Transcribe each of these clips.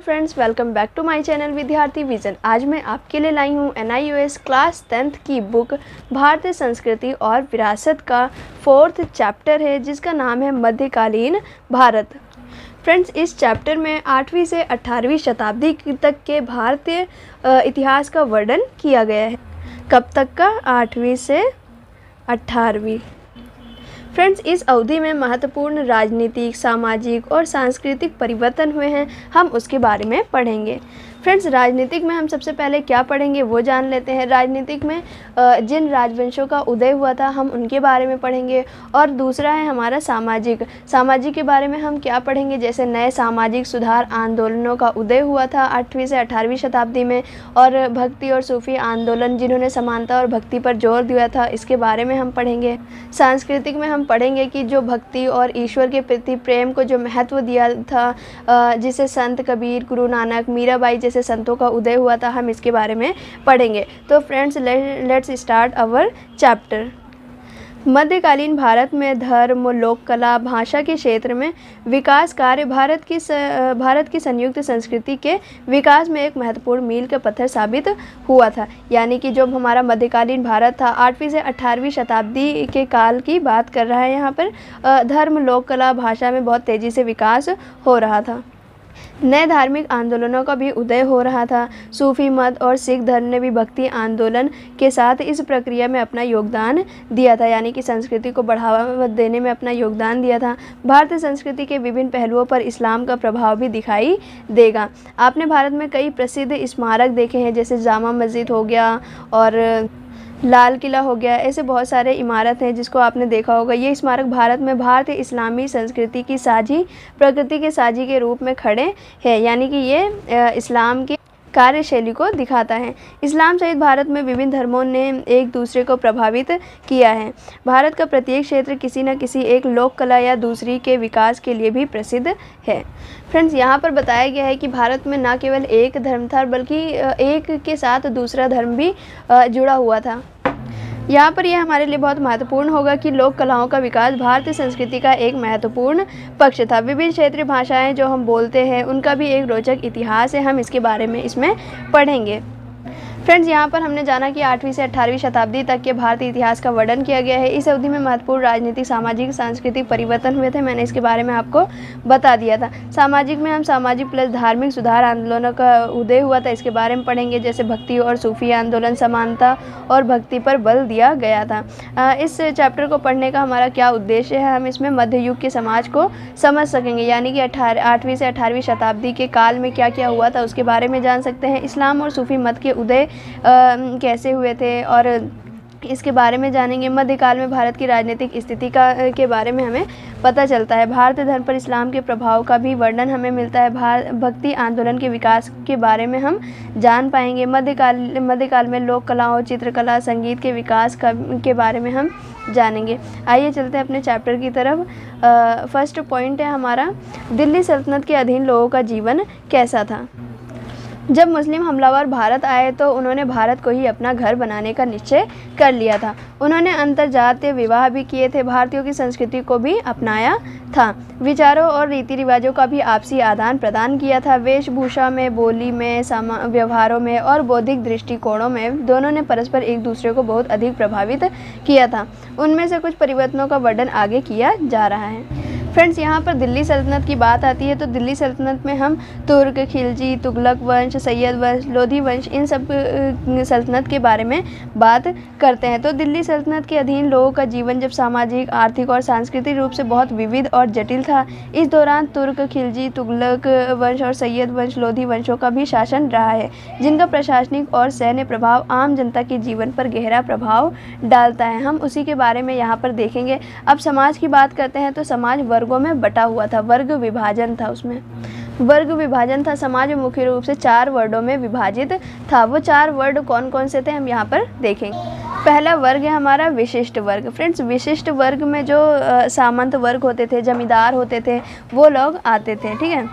Friends, welcome back to my channel Vidyarthi vision. आज मैं आपके लिए लाई हूँ NIOS क्लास 10th की बुक भारतीय संस्कृति और विरासत का 4th चैप्टर है, जिसका नाम है मध्यकालीन भारत। फ्रेंड्स, इस चैप्टर में 8वीं से 18वीं शताब्दी तक के भारतीय इतिहास का वर्णन किया गया है। कब तक का? 8वीं से 18वीं। फ्रेंड्स, इस अवधि में महत्वपूर्ण राजनीतिक, सामाजिक और सांस्कृतिक परिवर्तन हुए हैं, हम उसके बारे में पढ़ेंगे। फ्रेंड्स, राजनीतिक में हम सबसे पहले क्या पढ़ेंगे वो जान लेते हैं। राजनीतिक में जिन राजवंशों का उदय हुआ था हम उनके बारे में पढ़ेंगे। और दूसरा है हमारा सामाजिक के बारे में हम क्या पढ़ेंगे, जैसे नए सामाजिक सुधार आंदोलनों का उदय हुआ था 8वीं से 18वीं शताब्दी में, और भक्ति और सूफी आंदोलन जिन्होंने समानता और भक्ति पर जोर दिया था, इसके बारे में हम पढ़ेंगे। सांस्कृतिक में हम पढ़ेंगे कि जो भक्ति और ईश्वर के प्रति प्रेम को जो महत्व दिया था, जिसे संत कबीर, गुरु नानक, मीराबाई जैसे संतों का उदय हुआ था, हम इसके बारे में पढ़ेंगे। तो friends, let's start our chapter. मध्यकालीन भारत में धर्म, लोक कला, भाषा के क्षेत्र में विकास कार्य भारत की संयुक्त संस्कृति के विकास में एक महत्वपूर्ण मील का पत्थर साबित हुआ था। यानी कि जो हमारा मध्यकालीन भारत था 8वीं से 18वीं शताब्दी के काल की बात कर रहा है यहाँ पर। धर्म, लोक कला, भाषा में बहुत तेज़ी से विकास हो रहा था। नए धार्मिक आंदोलनों का भी उदय हो रहा था। सूफी मत और सिख धर्म ने भी भक्ति आंदोलन के साथ इस प्रक्रिया में अपना योगदान दिया था, यानी कि संस्कृति को बढ़ावा देने में अपना योगदान दिया था। भारतीय संस्कृति के विभिन्न पहलुओं पर इस्लाम का प्रभाव भी दिखाई देगा। आपने भारत में कई प्रसिद्ध स्मारक देखे हैं, जैसे जामा मस्जिद हो गया और लाल किला हो गया। ऐसे बहुत सारे इमारत हैं जिसको आपने देखा होगा। ये स्मारक भारत में भारतीय इस्लामी संस्कृति की प्रकृति के साझी के रूप में खड़े हैं, यानी कि ये इस्लाम की कार्यशैली को दिखाता है। इस्लाम सहित भारत में विभिन्न धर्मों ने एक दूसरे को प्रभावित किया है। भारत का प्रत्येक क्षेत्र किसी न किसी एक लोक कला या दूसरी के विकास के लिए भी प्रसिद्ध है। फ्रेंड्स, यहाँ पर बताया गया है कि भारत में न केवल एक धर्म था, बल्कि एक के साथ दूसरा धर्म भी जुड़ा हुआ था। यहाँ पर यह हमारे लिए बहुत महत्वपूर्ण होगा कि लोक कलाओं का विकास भारतीय संस्कृति का एक महत्वपूर्ण पक्ष था। विभिन्न क्षेत्रीय भाषाएं जो हम बोलते हैं उनका भी एक रोचक इतिहास है, हम इसके बारे में इसमें पढ़ेंगे। फ्रेंड्स, यहाँ पर हमने जाना कि 8वीं से 18वीं शताब्दी तक के भारतीय इतिहास का वर्णन किया गया है। इस अवधि में महत्वपूर्ण राजनीतिक, सामाजिक, सांस्कृतिक परिवर्तन हुए थे। मैंने इसके बारे में आपको बता दिया था। सामाजिक में हम सामाजिक प्लस धार्मिक सुधार आंदोलनों का उदय हुआ था, इसके बारे में पढ़ेंगे, जैसे भक्ति और सूफी आंदोलन, समानता और भक्ति पर बल दिया गया था। इस चैप्टर को पढ़ने का हमारा क्या उद्देश्य है, हम इसमें मध्य युग के समाज को समझ सकेंगे, यानी कि 8वीं से 18वीं शताब्दी के काल में क्या क्या हुआ था उसके बारे में जान सकते हैं। इस्लाम और सूफी मत के उदय कैसे हुए थे और इसके बारे में जानेंगे। मध्यकाल में भारत की राजनीतिक स्थिति के बारे में हमें पता चलता है। भारतीय धर्म पर इस्लाम के प्रभाव का भी वर्णन हमें मिलता है। भक्ति आंदोलन के विकास के बारे में हम जान पाएंगे। मध्यकाल में लोक कलाओं, चित्रकला, संगीत के विकास के बारे में हम जानेंगे। आइए चलते हैं अपने चैप्टर की तरफ। फर्स्ट पॉइंट है हमारा, दिल्ली सल्तनत के अधीन लोगों का जीवन कैसा था। जब मुस्लिम हमलावर भारत आए तो उन्होंने भारत को ही अपना घर बनाने का निश्चय कर लिया था। उन्होंने अंतर्जातीय विवाह भी किए थे, भारतीयों की संस्कृति को भी अपनाया था, विचारों और रीति रिवाजों का भी आपसी आदान प्रदान किया था। वेशभूषा में, बोली में, व्यवहारों में और बौद्धिक दृष्टिकोणों में दोनों ने परस्पर एक दूसरे को बहुत अधिक प्रभावित किया था। उनमें से कुछ परिवर्तनों का वर्णन आगे किया जा रहा है। फ्रेंड्स, यहाँ पर दिल्ली सल्तनत की बात आती है तो दिल्ली सल्तनत में हम तुर्क, खिलजी, तुगलक वंश, सैयद वंश, लोधी वंश, इन सब सल्तनत के बारे में बात करते हैं। तो दिल्ली सल्तनत के अधीन लोगों का जीवन जब सामाजिक, आर्थिक और सांस्कृतिक रूप से बहुत विविध और जटिल था। इस दौरान तुर्क, खिलजी, तुगलक वंश और सैयद वंश, लोधी वंशों का भी शासन रहा है, जिनका प्रशासनिक और सैन्य प्रभाव आम जनता के जीवन पर गहरा प्रभाव डालता है। हम उसी के बारे में यहाँ पर देखेंगे। अब समाज की बात करते हैं तो समाज वर्गों में बटा हुआ था, वर्ग विभाजन था, उसमें वर्ग विभाजन था। समाज मुख्य रूप से 4 वर्गों में विभाजित था। वो 4 वर्ग कौन कौन से थे हम यहाँ पर देखेंगे। पहला वर्ग है हमारा विशिष्ट वर्ग। फ्रेंड्स, विशिष्ट वर्ग में जो सामंत वर्ग होते थे, जमींदार होते थे, वो लोग आते थे, ठीक है,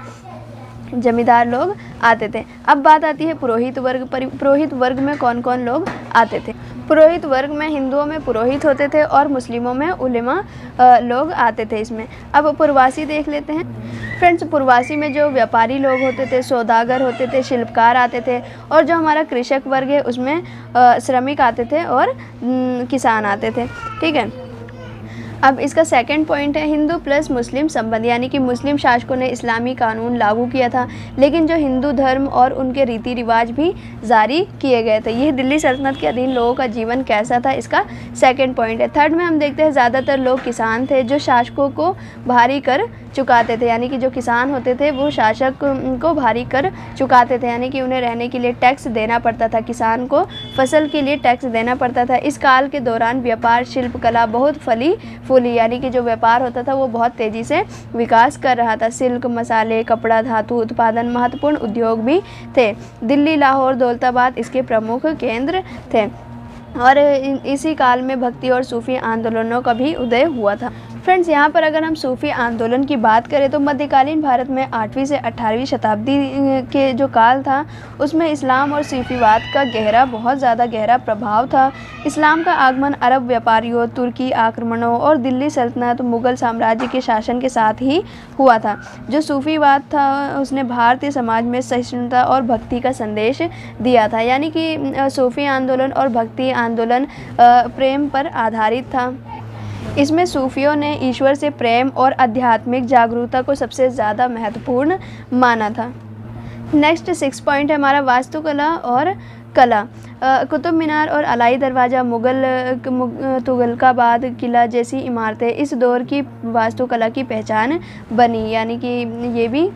जमींदार लोग आते थे। अब बात आती है पुरोहित वर्ग। पुरोहित वर्ग में कौन कौन लोग आते थे। पुरोहित वर्ग में हिंदुओं में पुरोहित होते थे और मुस्लिमों में उलेमा लोग आते थे इसमें। अब पुरवासी देख लेते हैं। फ्रेंड्स, पुरवासी में जो व्यापारी लोग होते थे, सौदागर होते थे, शिल्पकार आते थे, और जो हमारा कृषक वर्ग है उसमें श्रमिक आते थे और किसान आते थे। ठीक है। अब इसका सेकंड पॉइंट है हिंदू प्लस मुस्लिम संबंध, यानी कि मुस्लिम शासकों ने इस्लामी कानून लागू किया था, लेकिन जो हिंदू धर्म और उनके रीति रिवाज भी जारी किए गए थे। यह दिल्ली सल्तनत के अधीन लोगों का जीवन कैसा था, इसका सेकंड पॉइंट है। थर्ड में हम देखते हैं ज़्यादातर लोग किसान थे जो शासकों को भारी कर चुकाते थे, यानी कि जो किसान होते थे वो शासक को भारी कर चुकाते थे, यानी कि उन्हें रहने के लिए टैक्स देना पड़ता था, किसान को फसल के लिए टैक्स देना पड़ता था। इस काल के दौरान व्यापार शिल्पकला बहुत फली फूली, यानी कि जो व्यापार होता था वो बहुत तेज़ी से विकास कर रहा था। सिल्क, मसाले, कपड़ा, धातु उत्पादन महत्वपूर्ण उद्योग भी थे। दिल्ली, लाहौर, दौलताबाद इसके प्रमुख केंद्र थे, और इसी काल में भक्ति और सूफी आंदोलनों का भी उदय हुआ था। फ्रेंड्स, यहाँ पर अगर हम सूफी आंदोलन की बात करें तो मध्यकालीन भारत में 8वीं से 18वीं शताब्दी के जो काल था उसमें इस्लाम और सूफीवाद का बहुत ज़्यादा गहरा प्रभाव था। इस्लाम का आगमन अरब व्यापारियों, तुर्की आक्रमणों और दिल्ली सल्तनत, मुग़ल साम्राज्य के शासन के साथ ही हुआ था। जो सूफीवाद था उसने भारतीय समाज में सहिष्णुता और भक्ति का संदेश दिया था, यानी कि सूफी आंदोलन और भक्ति आंदोलन प्रेम पर आधारित था। इसमें सूफियों ने ईश्वर से प्रेम और आध्यात्मिक जागरूकता को सबसे ज़्यादा महत्वपूर्ण माना था। नेक्स्ट 6 पॉइंट है हमारा वास्तुकला और कला। कुतुब मीनार और अलाई दरवाज़ा, तुगलकाबाद किला जैसी इमारतें इस दौर की वास्तुकला की पहचान बनी, यानी कि ये भी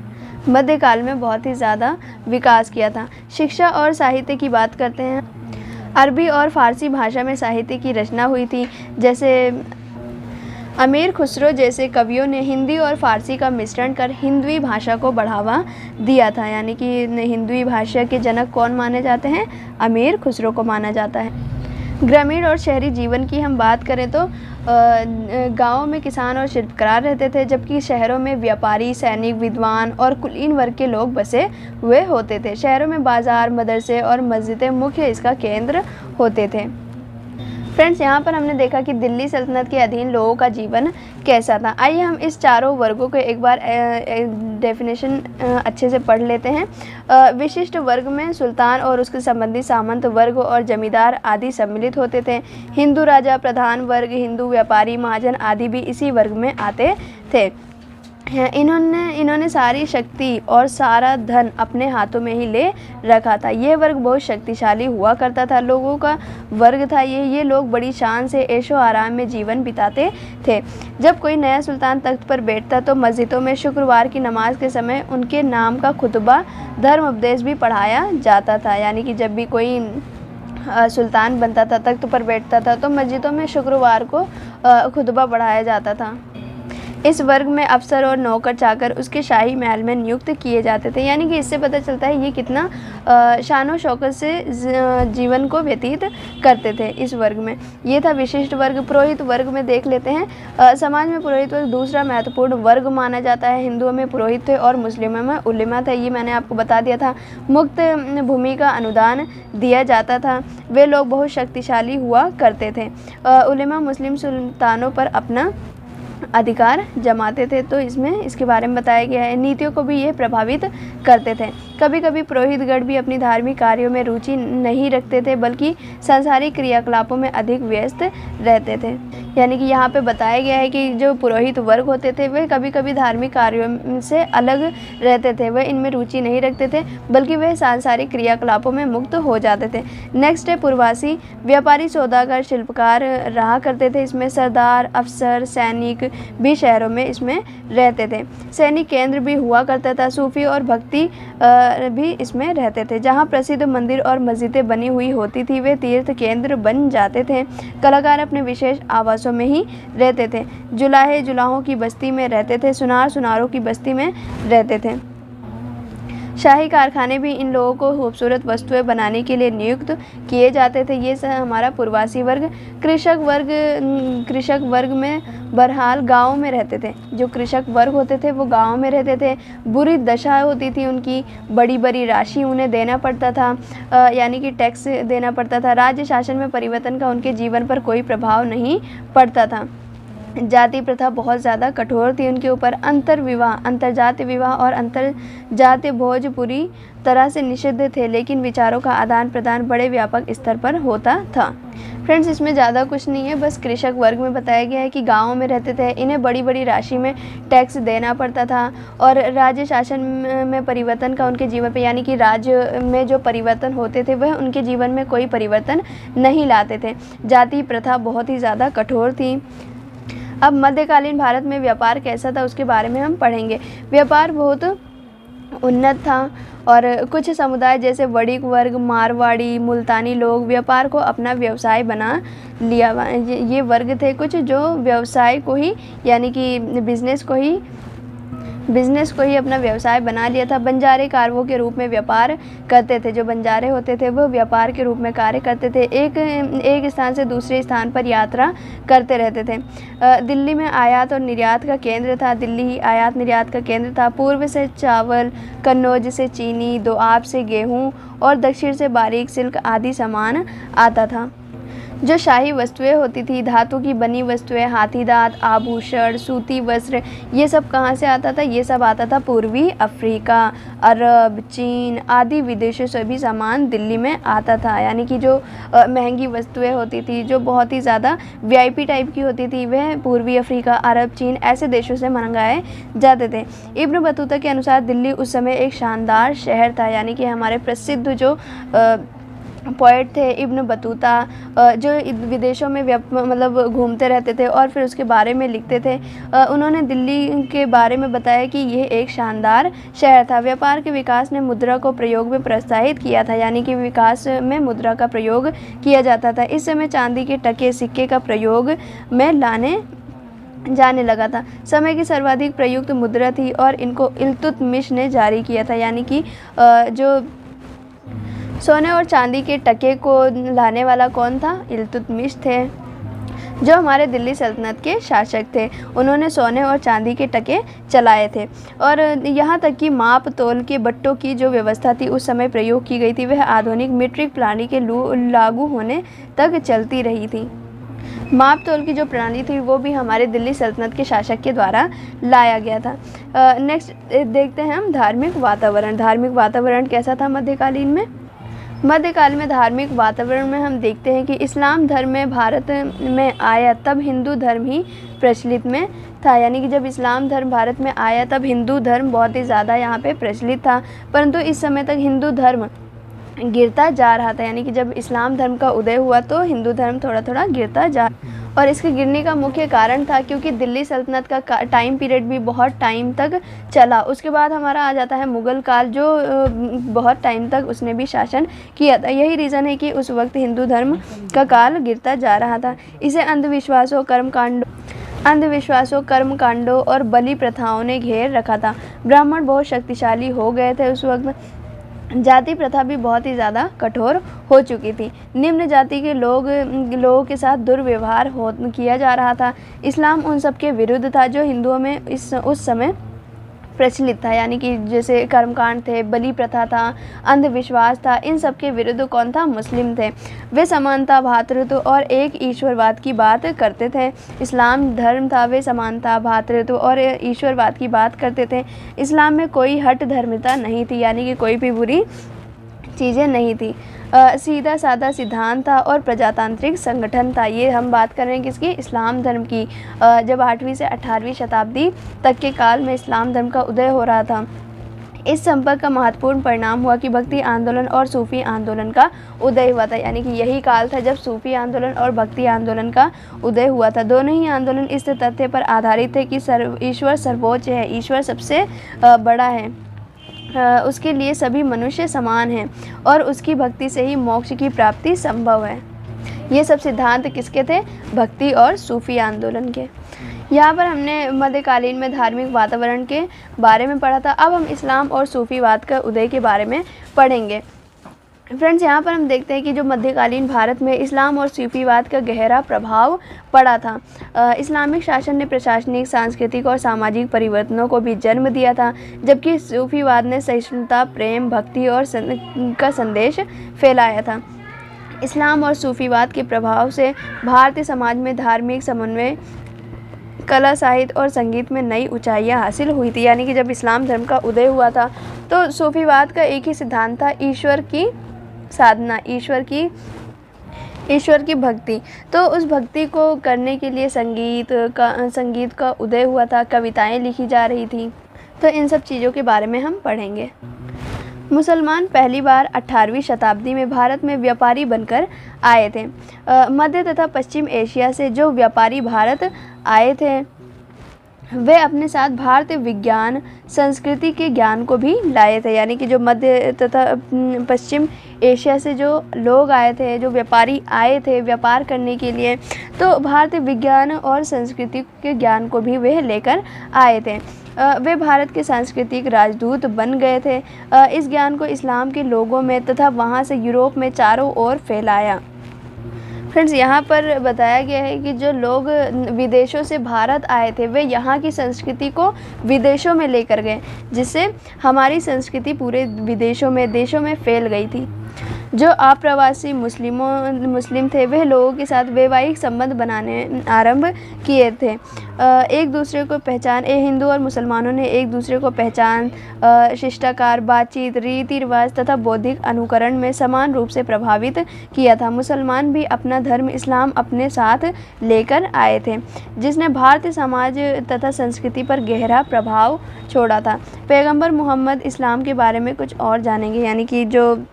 मध्यकाल में बहुत ही ज़्यादा विकास किया था। शिक्षा और साहित्य की बात करते हैं। अरबी और फ़ारसी भाषा में साहित्य की रचना हुई थी, जैसे अमीर खुसरो जैसे कवियों ने हिंदी और फ़ारसी का मिश्रण कर हिंदवी भाषा को बढ़ावा दिया था, यानी कि हिंदवी भाषा के जनक कौन माने जाते हैं, अमीर खुसरो को माना जाता है। ग्रामीण और शहरी जीवन की हम बात करें तो गाँव में किसान और शिल्पकार रहते थे, जबकि शहरों में व्यापारी, सैनिक, विद्वान और कुलीन वर्ग के लोग बसे हुए होते थे। शहरों में बाज़ार, मदरसे और मस्जिदें मुख्य इसका केंद्र होते थे। फ्रेंड्स, यहाँ पर हमने देखा कि दिल्ली सल्तनत के अधीन लोगों का जीवन कैसा था। आइए हम इस चारों वर्गों को एक बार डेफिनेशन अच्छे से पढ़ लेते हैं। विशिष्ट वर्ग में सुल्तान और उसके संबंधी सामंत वर्ग और जमींदार आदि सम्मिलित होते थे। हिंदू राजा, प्रधान वर्ग, हिंदू व्यापारी, महाजन आदि भी इसी वर्ग में आते थे। इन्होंने सारी शक्ति और सारा धन अपने हाथों में ही ले रखा था। यह वर्ग बहुत शक्तिशाली हुआ करता था, लोगों का वर्ग था ये लोग बड़ी शान से ऐशो आराम में जीवन बिताते थे। जब कोई नया सुल्तान तख्त पर बैठता तो मस्जिदों में शुक्रवार की नमाज के समय उनके नाम का खुतबा, धर्म उपदेश भी पढ़ाया जाता था, यानी कि जब भी कोई सुल्तान बनता था, तख्त पर बैठता था, तो मस्जिदों में शुक्रवार को खुतबा पढ़ाया जाता था। इस वर्ग में अफसर और नौकर चाकर उसके शाही महल में नियुक्त किए जाते थे, यानी कि इससे पता चलता है ये कितना शान और शौकत से जीवन को व्यतीत करते थे इस वर्ग में। ये था विशिष्ट वर्ग। पुरोहित वर्ग में देख लेते हैं। समाज में पुरोहित वर्ग दूसरा महत्वपूर्ण वर्ग माना जाता है। हिंदुओं में पुरोहित थे और मुस्लिमों में उलेमा थे, ये मैंने आपको बता दिया था। मुक्त भूमि का अनुदान दिया जाता था। वे लोग बहुत शक्तिशाली हुआ करते थे। उलेमा मुस्लिम सुल्तानों पर अपना अधिकार जमाते थे, तो इसमें इसके बारे में बताया गया है। नीतियों को भी ये प्रभावित करते थे। कभी कभी पुरोहितगण भी अपनी धार्मिक कार्यों में रुचि नहीं रखते थे, बल्कि सांसारिक क्रियाकलापों में अधिक व्यस्त रहते थे। यानी कि यहाँ पे बताया गया है कि जो पुरोहित वर्ग होते थे वे कभी कभी धार्मिक कार्यों से अलग रहते थे, वे इनमें रुचि नहीं रखते थे, बल्कि वे सांसारिक क्रियाकलापों में मुक्त हो जाते थे। नेक्स्ट है पुरवासी। व्यापारी, सौदागर, शिल्पकार रहा करते थे। इसमें सरदार, अफसर, सैनिक भी शहरों में इसमें रहते थे। सैनिक केंद्र भी हुआ करता था। सूफी और भक्ति भी इसमें रहते थे। जहाँ प्रसिद्ध मंदिर और मस्जिदें बनी हुई होती थी वे तीर्थ केंद्र बन जाते थे। कलाकार अपने विशेष आवासों में ही रहते थे। जुलाहे जुलाहों की बस्ती में रहते थे। सुनार सुनारों की बस्ती में रहते थे। शाही कारखाने भी इन लोगों को खूबसूरत वस्तुएं बनाने के लिए नियुक्त किए जाते थे। ये हमारा पूर्वासी वर्ग। कृषक वर्ग में बहरहाल गाँव में रहते थे। जो कृषक वर्ग होते थे वो गाँव में रहते थे। बुरी दशा होती थी उनकी, बड़ी बड़ी राशि उन्हें देना पड़ता था, यानी कि टैक्स देना पड़ता था। राज्य शासन में परिवर्तन का उनके जीवन पर कोई प्रभाव नहीं पड़ता था। जाति प्रथा बहुत ज़्यादा कठोर थी उनके ऊपर। अंतरजातीय विवाह और अंतरजातीय भोज पूरी तरह से निषिद्ध थे, लेकिन विचारों का आदान प्रदान बड़े व्यापक स्तर पर होता था। फ्रेंड्स, इसमें ज़्यादा कुछ नहीं है, बस कृषक वर्ग में बताया गया है कि गाँव में रहते थे, इन्हें बड़ी बड़ी राशि में टैक्स देना पड़ता था और राज्य शासन में परिवर्तन का उनके जीवन पे, यानी कि राज्य में जो परिवर्तन होते थे वह उनके जीवन में कोई परिवर्तन नहीं लाते थे। जाति प्रथा बहुत ही ज़्यादा कठोर थी। अब मध्यकालीन भारत में व्यापार कैसा था उसके बारे में हम पढ़ेंगे। व्यापार बहुत उन्नत था और कुछ समुदाय जैसे वणिक वर्ग, मारवाड़ी, मुल्तानी लोग व्यापार को अपना व्यवसाय बना लिया। ये वर्ग थे कुछ जो व्यवसाय को ही, यानी कि बिजनेस को ही अपना व्यवसाय बना लिया था। बंजारे कारवों के रूप में व्यापार करते थे। जो बंजारे होते थे वो व्यापार के रूप में कार्य करते थे, एक स्थान से दूसरे स्थान पर यात्रा करते रहते थे। दिल्ली में आयात और निर्यात का केंद्र था। दिल्ली ही आयात निर्यात का केंद्र था। पूर्व से चावल, कन्नौज से चीनी, दोआब से गेहूँ और दक्षिण से बारीक सिल्क आदि सामान आता था। जो शाही वस्तुएं होती थी, धातु की बनी वस्तुएं, हाथी दांत, आभूषण, सूती वस्त्र, ये सब कहाँ से आता था? ये सब आता था पूर्वी अफ्रीका, अरब, चीन आदि विदेशों से भी सामान दिल्ली में आता था। यानी कि जो महंगी वस्तुएं होती थी, जो बहुत ही ज़्यादा वीआईपी टाइप की होती थी, वह पूर्वी अफ्रीका, अरब, चीन ऐसे देशों से मंगाए जाते थे। इब्न बतूता के अनुसार दिल्ली उस समय एक शानदार शहर था। यानी कि हमारे प्रसिद्ध जो पोएट थे इब्न बतूता, जो विदेशों में मतलब घूमते रहते थे और फिर उसके बारे में लिखते थे, उन्होंने दिल्ली के बारे में बताया कि यह एक शानदार शहर था। व्यापार के विकास ने मुद्रा को प्रयोग में प्रोत्साहित किया था। यानी कि विकास में मुद्रा का प्रयोग किया जाता था। इस समय चांदी के टके सिक्के का प्रयोग में लाने जाने लगा था। समय की सर्वाधिक प्रयुक्त मुद्रा थी और इनको इल्तुतमिश ने जारी किया था। यानी कि जो सोने और चांदी के टके को लाने वाला कौन था? इल्तुतमिश थे, जो हमारे दिल्ली सल्तनत के शासक थे। उन्होंने सोने और चांदी के टके चलाए थे और यहाँ तक कि माप तोल के बट्टों की जो व्यवस्था थी उस समय प्रयोग की गई थी, वह आधुनिक मीट्रिक प्रणाली के लागू होने तक चलती रही थी। माप तोल की जो प्रणाली थी वो भी हमारे दिल्ली सल्तनत के शासक के द्वारा लाया गया था। नेक्स्ट देखते हैं हम धार्मिक वातावरण। धार्मिक वातावरण कैसा था मध्यकालीन में? मध्यकाल में धार्मिक वातावरण में हम देखते हैं कि इस्लाम धर्म में भारत में आया तब हिंदू धर्म ही प्रचलित में था। यानी कि जब इस्लाम धर्म भारत में आया तब हिंदू धर्म बहुत ही ज़्यादा यहाँ पे प्रचलित था, परंतु इस समय तक हिंदू धर्म गिरता जा रहा था। यानी कि जब इस्लाम धर्म का उदय हुआ तो हिंदू धर्म थोड़ा थोड़ा गिरता जा, और इसके गिरने का मुख्य कारण था क्योंकि दिल्ली सल्तनत का टाइम पीरियड भी बहुत टाइम तक चला। उसके बाद हमारा आ जाता है मुग़ल काल, जो बहुत टाइम तक उसने भी शासन किया था। यही रीज़न है कि उस वक्त हिंदू धर्म का काल गिरता जा रहा था। इसे अंधविश्वासों, कर्मकांडों और बलि प्रथाओं ने घेर रखा था। ब्राह्मण बहुत शक्तिशाली हो गए थे उस वक्त। जाति प्रथा भी बहुत ही ज़्यादा कठोर हो चुकी थी। निम्न जाति के लोगों के साथ दुर्व्यवहार किया जा रहा था। इस्लाम उन सब के विरुद्ध था जो हिंदुओं में उस समय प्रचलित था। यानी कि जैसे कर्मकांड थे, बलि प्रथा था, अंधविश्वास था, इन सब के विरुद्ध कौन था? मुस्लिम थे। वे समानता, भ्रातृत्व और एक ईश्वरवाद की बात करते थे। इस्लाम धर्म था, वे समानता, भ्रातृत्व और ईश्वरवाद की बात करते थे। इस्लाम में कोई हठ धर्मिता नहीं थी, यानी कि कोई भी बुरी चीज़ें नहीं थी। सीधा साधा सिद्धांत था और प्रजातांत्रिक संगठन था। ये हम बात कर रहे हैं किसकी? इस्लाम धर्म की। जब 8वीं से 18वीं शताब्दी तक के काल में इस्लाम धर्म का उदय हो रहा था। इस संपर्क का महत्वपूर्ण परिणाम हुआ कि भक्ति आंदोलन और सूफी आंदोलन का उदय हुआ था। यानी कि यही काल था जब सूफी आंदोलन और भक्ति आंदोलन का उदय हुआ था। दोनों ही आंदोलन इस तथ्य पर आधारित थे कि ईश्वर सर्वोच्च है, ईश्वर सबसे बड़ा है, उसके लिए सभी मनुष्य समान हैं और उसकी भक्ति से ही मोक्ष की प्राप्ति संभव है। ये सब सिद्धांत किसके थे? भक्ति और सूफी आंदोलन के। यहाँ पर हमने मध्यकालीन में धार्मिक वातावरण के बारे में पढ़ा था। अब हम इस्लाम और सूफीवाद का उदय के बारे में पढ़ेंगे। फ्रेंड्स, यहाँ पर हम देखते हैं कि जो मध्यकालीन भारत में इस्लाम और सूफीवाद का गहरा प्रभाव पड़ा था। इस्लामिक शासन ने प्रशासनिक, सांस्कृतिक और सामाजिक परिवर्तनों को भी जन्म दिया था, जबकि सूफीवाद ने सहिष्णुता, प्रेम, भक्ति और का संदेश फैलाया था। इस्लाम और सूफीवाद के प्रभाव से भारतीय समाज में धार्मिक समन्वय, कला, साहित्य और संगीत में नई ऊंचाइयां हासिल हुई थी। यानी कि जब इस्लाम धर्म का उदय हुआ था तो सूफीवाद का एक ही सिद्धांत था, ईश्वर की साधना, ईश्वर की भक्ति। तो उस भक्ति को करने के लिए संगीत का उदय हुआ था, कविताएं लिखी जा रही थी। तो इन सब चीज़ों के बारे में हम पढ़ेंगे। मुसलमान पहली बार 18वीं शताब्दी में भारत में व्यापारी बनकर आए थे। मध्य तथा पश्चिम एशिया से जो व्यापारी भारत आए थे वे अपने साथ भारतीय विज्ञान, संस्कृति के ज्ञान को भी लाए थे। यानी कि जो मध्य तथा पश्चिम एशिया से जो लोग आए थे, जो व्यापारी आए थे व्यापार करने के लिए, तो भारतीय विज्ञान और संस्कृति के ज्ञान को भी वे लेकर आए थे। वे भारत के सांस्कृतिक राजदूत बन गए थे। इस ज्ञान को इस्लाम के लोगों में तथा वहाँ से यूरोप में चारों ओर फैलाया। फ्रेंड्स, यहाँ पर बताया गया है कि जो लोग विदेशों से भारत आए थे वे यहाँ की संस्कृति को विदेशों में लेकर गए, जिससे हमारी संस्कृति पूरे देशों में फैल गई थी। जो अप्रवासी मुस्लिम थे वे लोगों के साथ वैवाहिक संबंध बनाने आरंभ किए थे। एक दूसरे को पहचान हिंदू और मुसलमानों ने एक दूसरे को पहचान, शिष्टाचार, बातचीत, रीति रिवाज तथा बौद्धिक अनुकरण में समान रूप से प्रभावित किया था। मुसलमान भी अपना धर्म इस्लाम अपने साथ लेकर आए थे, जिसने भारतीय समाज तथा संस्कृति पर गहरा प्रभाव छोड़ा था। पैगंबर मोहम्मद इस्लाम के बारे में कुछ और जानेंगे। यानी कि जो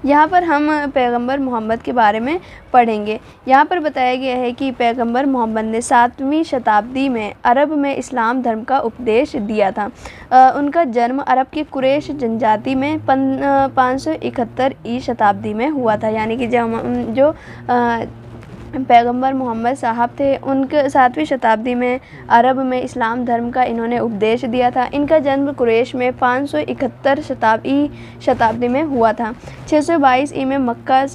यहाँ पर हम पैगंबर मोहम्मद के बारे में पढ़ेंगे। यहाँ पर बताया गया है कि पैगंबर मोहम्मद ने 7वीं शताब्दी में अरब में इस्लाम धर्म का उपदेश दिया था। उनका जन्म अरब की कुरैश जनजाति में 571 शताब्दी में हुआ था। यानी कि जो पैगंबर मोहम्मद साहब थे उनके 7वीं शताब्दी में अरब में इस्लाम धर्म का इन्होंने उपदेश दिया था। इनका जन्म कुरैश में 571 शताब्दी में हुआ था। 622 ई में मक्का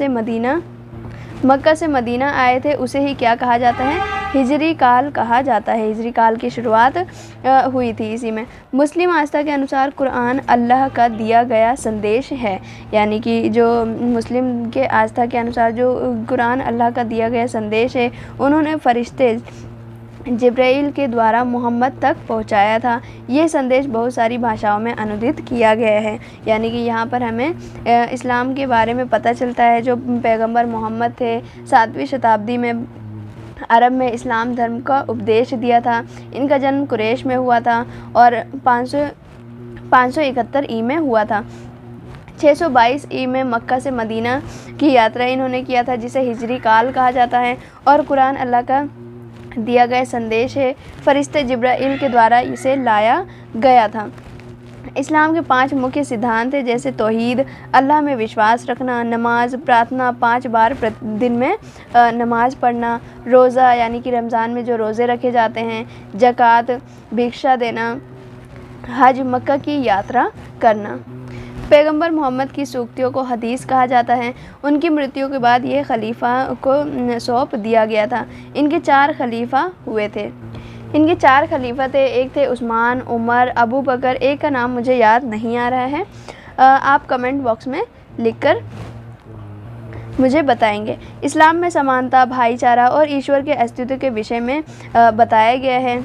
से मदीना आए थे। उसे ही क्या कहा जाता है? हिजरी काल कहा जाता है। हिजरी काल की शुरुआत हुई थी इसी में। मुस्लिम आस्था के अनुसार कुरान अल्लाह का दिया गया संदेश है। यानी कि जो मुस्लिम के आस्था के अनुसार जो कुरान अल्लाह का दिया गया संदेश है, उन्होंने फरिश्ते जिब्राइल के द्वारा मोहम्मद तक पहुंचाया था। ये संदेश बहुत सारी भाषाओं में अनुदित किया गया है। यानी कि यहाँ पर हमें इस्लाम के बारे में पता चलता है। जो पैगंबर मोहम्मद थे 7वीं शताब्दी में अरब में इस्लाम धर्म का उपदेश दिया था। इनका जन्म कुरैश में हुआ था और 571 ई में हुआ था। 622 ई में मक्का से मदीना की यात्रा इन्होंने किया था, जिसे हिजरी काल कहा जाता है। और कुरान अल्लाह का दिया गया संदेश है, फरिश्ते जिब्राइल के द्वारा इसे लाया गया था। इस्लाम के 5 मुख्य सिद्धांत हैं, जैसे तौहीद, अल्लाह में विश्वास रखना, नमाज, प्रार्थना 5 बार दिन में नमाज पढ़ना, रोज़ा यानी कि रमज़ान में जो रोज़े रखे जाते हैं, ज़कात, भिक्षा देना, हज, मक्का की यात्रा करना। पैगंबर मोहम्मद की सूक्तियों को हदीस कहा जाता है। उनकी मृत्यु के बाद ये खलीफा को सौंप दिया गया था। इनके 4 खलीफा हुए थे। इनके 4 खलीफा थे। एक थे उस्मान, उमर, अबू बकर, एक का नाम मुझे याद नहीं आ रहा है। आप कमेंट बॉक्स में लिखकर मुझे बताएंगे। इस्लाम में समानता, भाईचारा और ईश्वर के अस्तित्व के विषय में बताया गया है।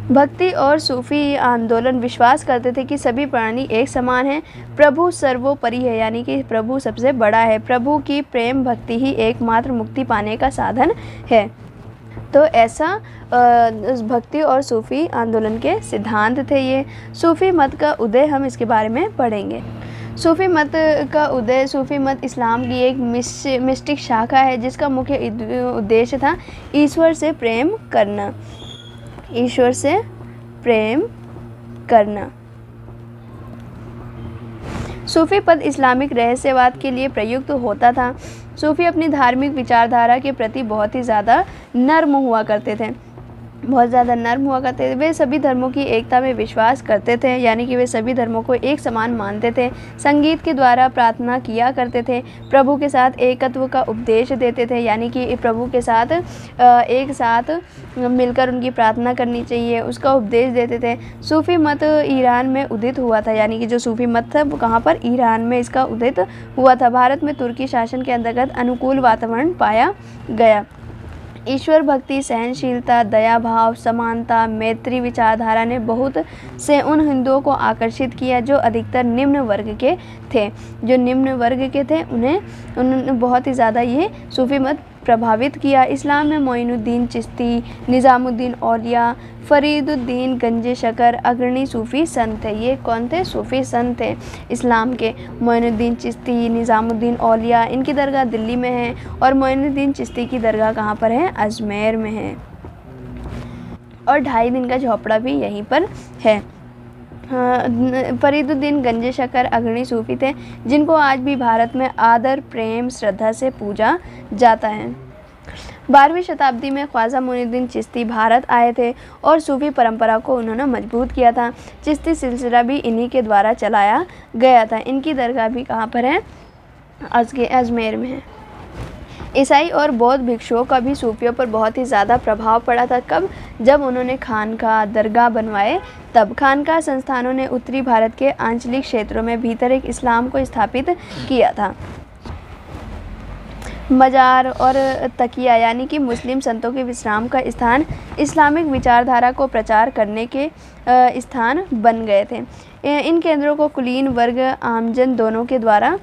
भक्ति और सूफी आंदोलन विश्वास करते थे कि सभी प्राणी एक समान हैं, प्रभु सर्वोपरि है, यानी कि प्रभु सबसे बड़ा है, प्रभु की प्रेम भक्ति ही एकमात्र मुक्ति पाने का साधन है। तो ऐसा भक्ति और सूफी आंदोलन के सिद्धांत थे ये। सूफी मत का उदय हम इसके बारे में पढ़ेंगे। सूफी मत का उदय, सूफी मत इस्लाम की एक मिस्टिक शाखा है, जिसका मुख्य उद्देश्य था ईश्वर से प्रेम करना। ईश्वर से प्रेम करना। सूफी पद इस्लामिक रहस्यवाद के लिए प्रयुक्त होता था। सूफी अपनी धार्मिक विचारधारा के प्रति बहुत ही ज़्यादा नर्म हुआ करते थे, बहुत ज़्यादा नर्म हुआ करते थे। वे सभी धर्मों की एकता में विश्वास करते थे, यानी कि वे सभी धर्मों को एक समान मानते थे। संगीत के द्वारा प्रार्थना किया करते थे, प्रभु के साथ एकत्व का उपदेश देते थे, यानी कि प्रभु के साथ एक साथ मिलकर उनकी प्रार्थना करनी चाहिए, उसका उपदेश देते थे। सूफी मत ईरान में उदित हुआ था, यानी कि जो सूफी मत था वो कहाँ पर, ईरान में इसका उदित हुआ था। भारत में तुर्की शासन के अंतर्गत अनुकूल वातावरण पाया गया। ईश्वर भक्ति, सहनशीलता, दया भाव, समानता, मैत्री विचारधारा ने बहुत से उन हिंदुओं को आकर्षित किया जो अधिकतर निम्न वर्ग के थे। जो निम्न वर्ग के थे उन्होंने बहुत ही ज़्यादा ये सूफी मत प्रभावित किया। इस्लाम में मोइनुद्दीन चिश्ती, निज़ामुद्दीन औलिया, फरीदुद्दीन गंजे शकर अग्रणी सूफ़ी संत थे। ये कौन थे? सूफ़ी संत थे इस्लाम के। मोइनुद्दीन चिश्ती, निज़ामुद्दीन औलिया, इनकी दरगाह दिल्ली में है और मोइनुद्दीन चिश्ती की दरगाह कहाँ पर है? अजमेर में है। और 2.5 दिन का झोपड़ा भी यहीं पर है। फरीदुद्दीन गंजे शकर अग्रणी सूफ़ी थे जिनको आज भी भारत में आदर, प्रेम, श्रद्धा से पूजा जाता है। 12वीं शताब्दी में ख्वाजा मोइनुद्दीन चिश्ती भारत आए थे और सूफ़ी परंपरा को उन्होंने मजबूत किया था। चिश्ती सिलसिला भी इन्हीं के द्वारा चलाया गया था। इनकी दरगाह भी कहाँ पर है? अजमेर में है। ईसाई और बौद्ध भिक्षुओं का भी सूफियों पर बहुत ही ज़्यादा प्रभाव पड़ा था। कब? जब उन्होंने खानका, दरगाह बनवाए तब। खानका संस्थानों ने उत्तरी भारत के आंचलिक क्षेत्रों में भीतर एक इस्लाम को स्थापित किया था। मजार और तकिया यानी कि मुस्लिम संतों के विश्राम का स्थान इस्लामिक विचारधारा को प्रचार करने के स्थान बन गए थे। इन केंद्रों को कुलीन वर्ग, आमजन दोनों के द्वारा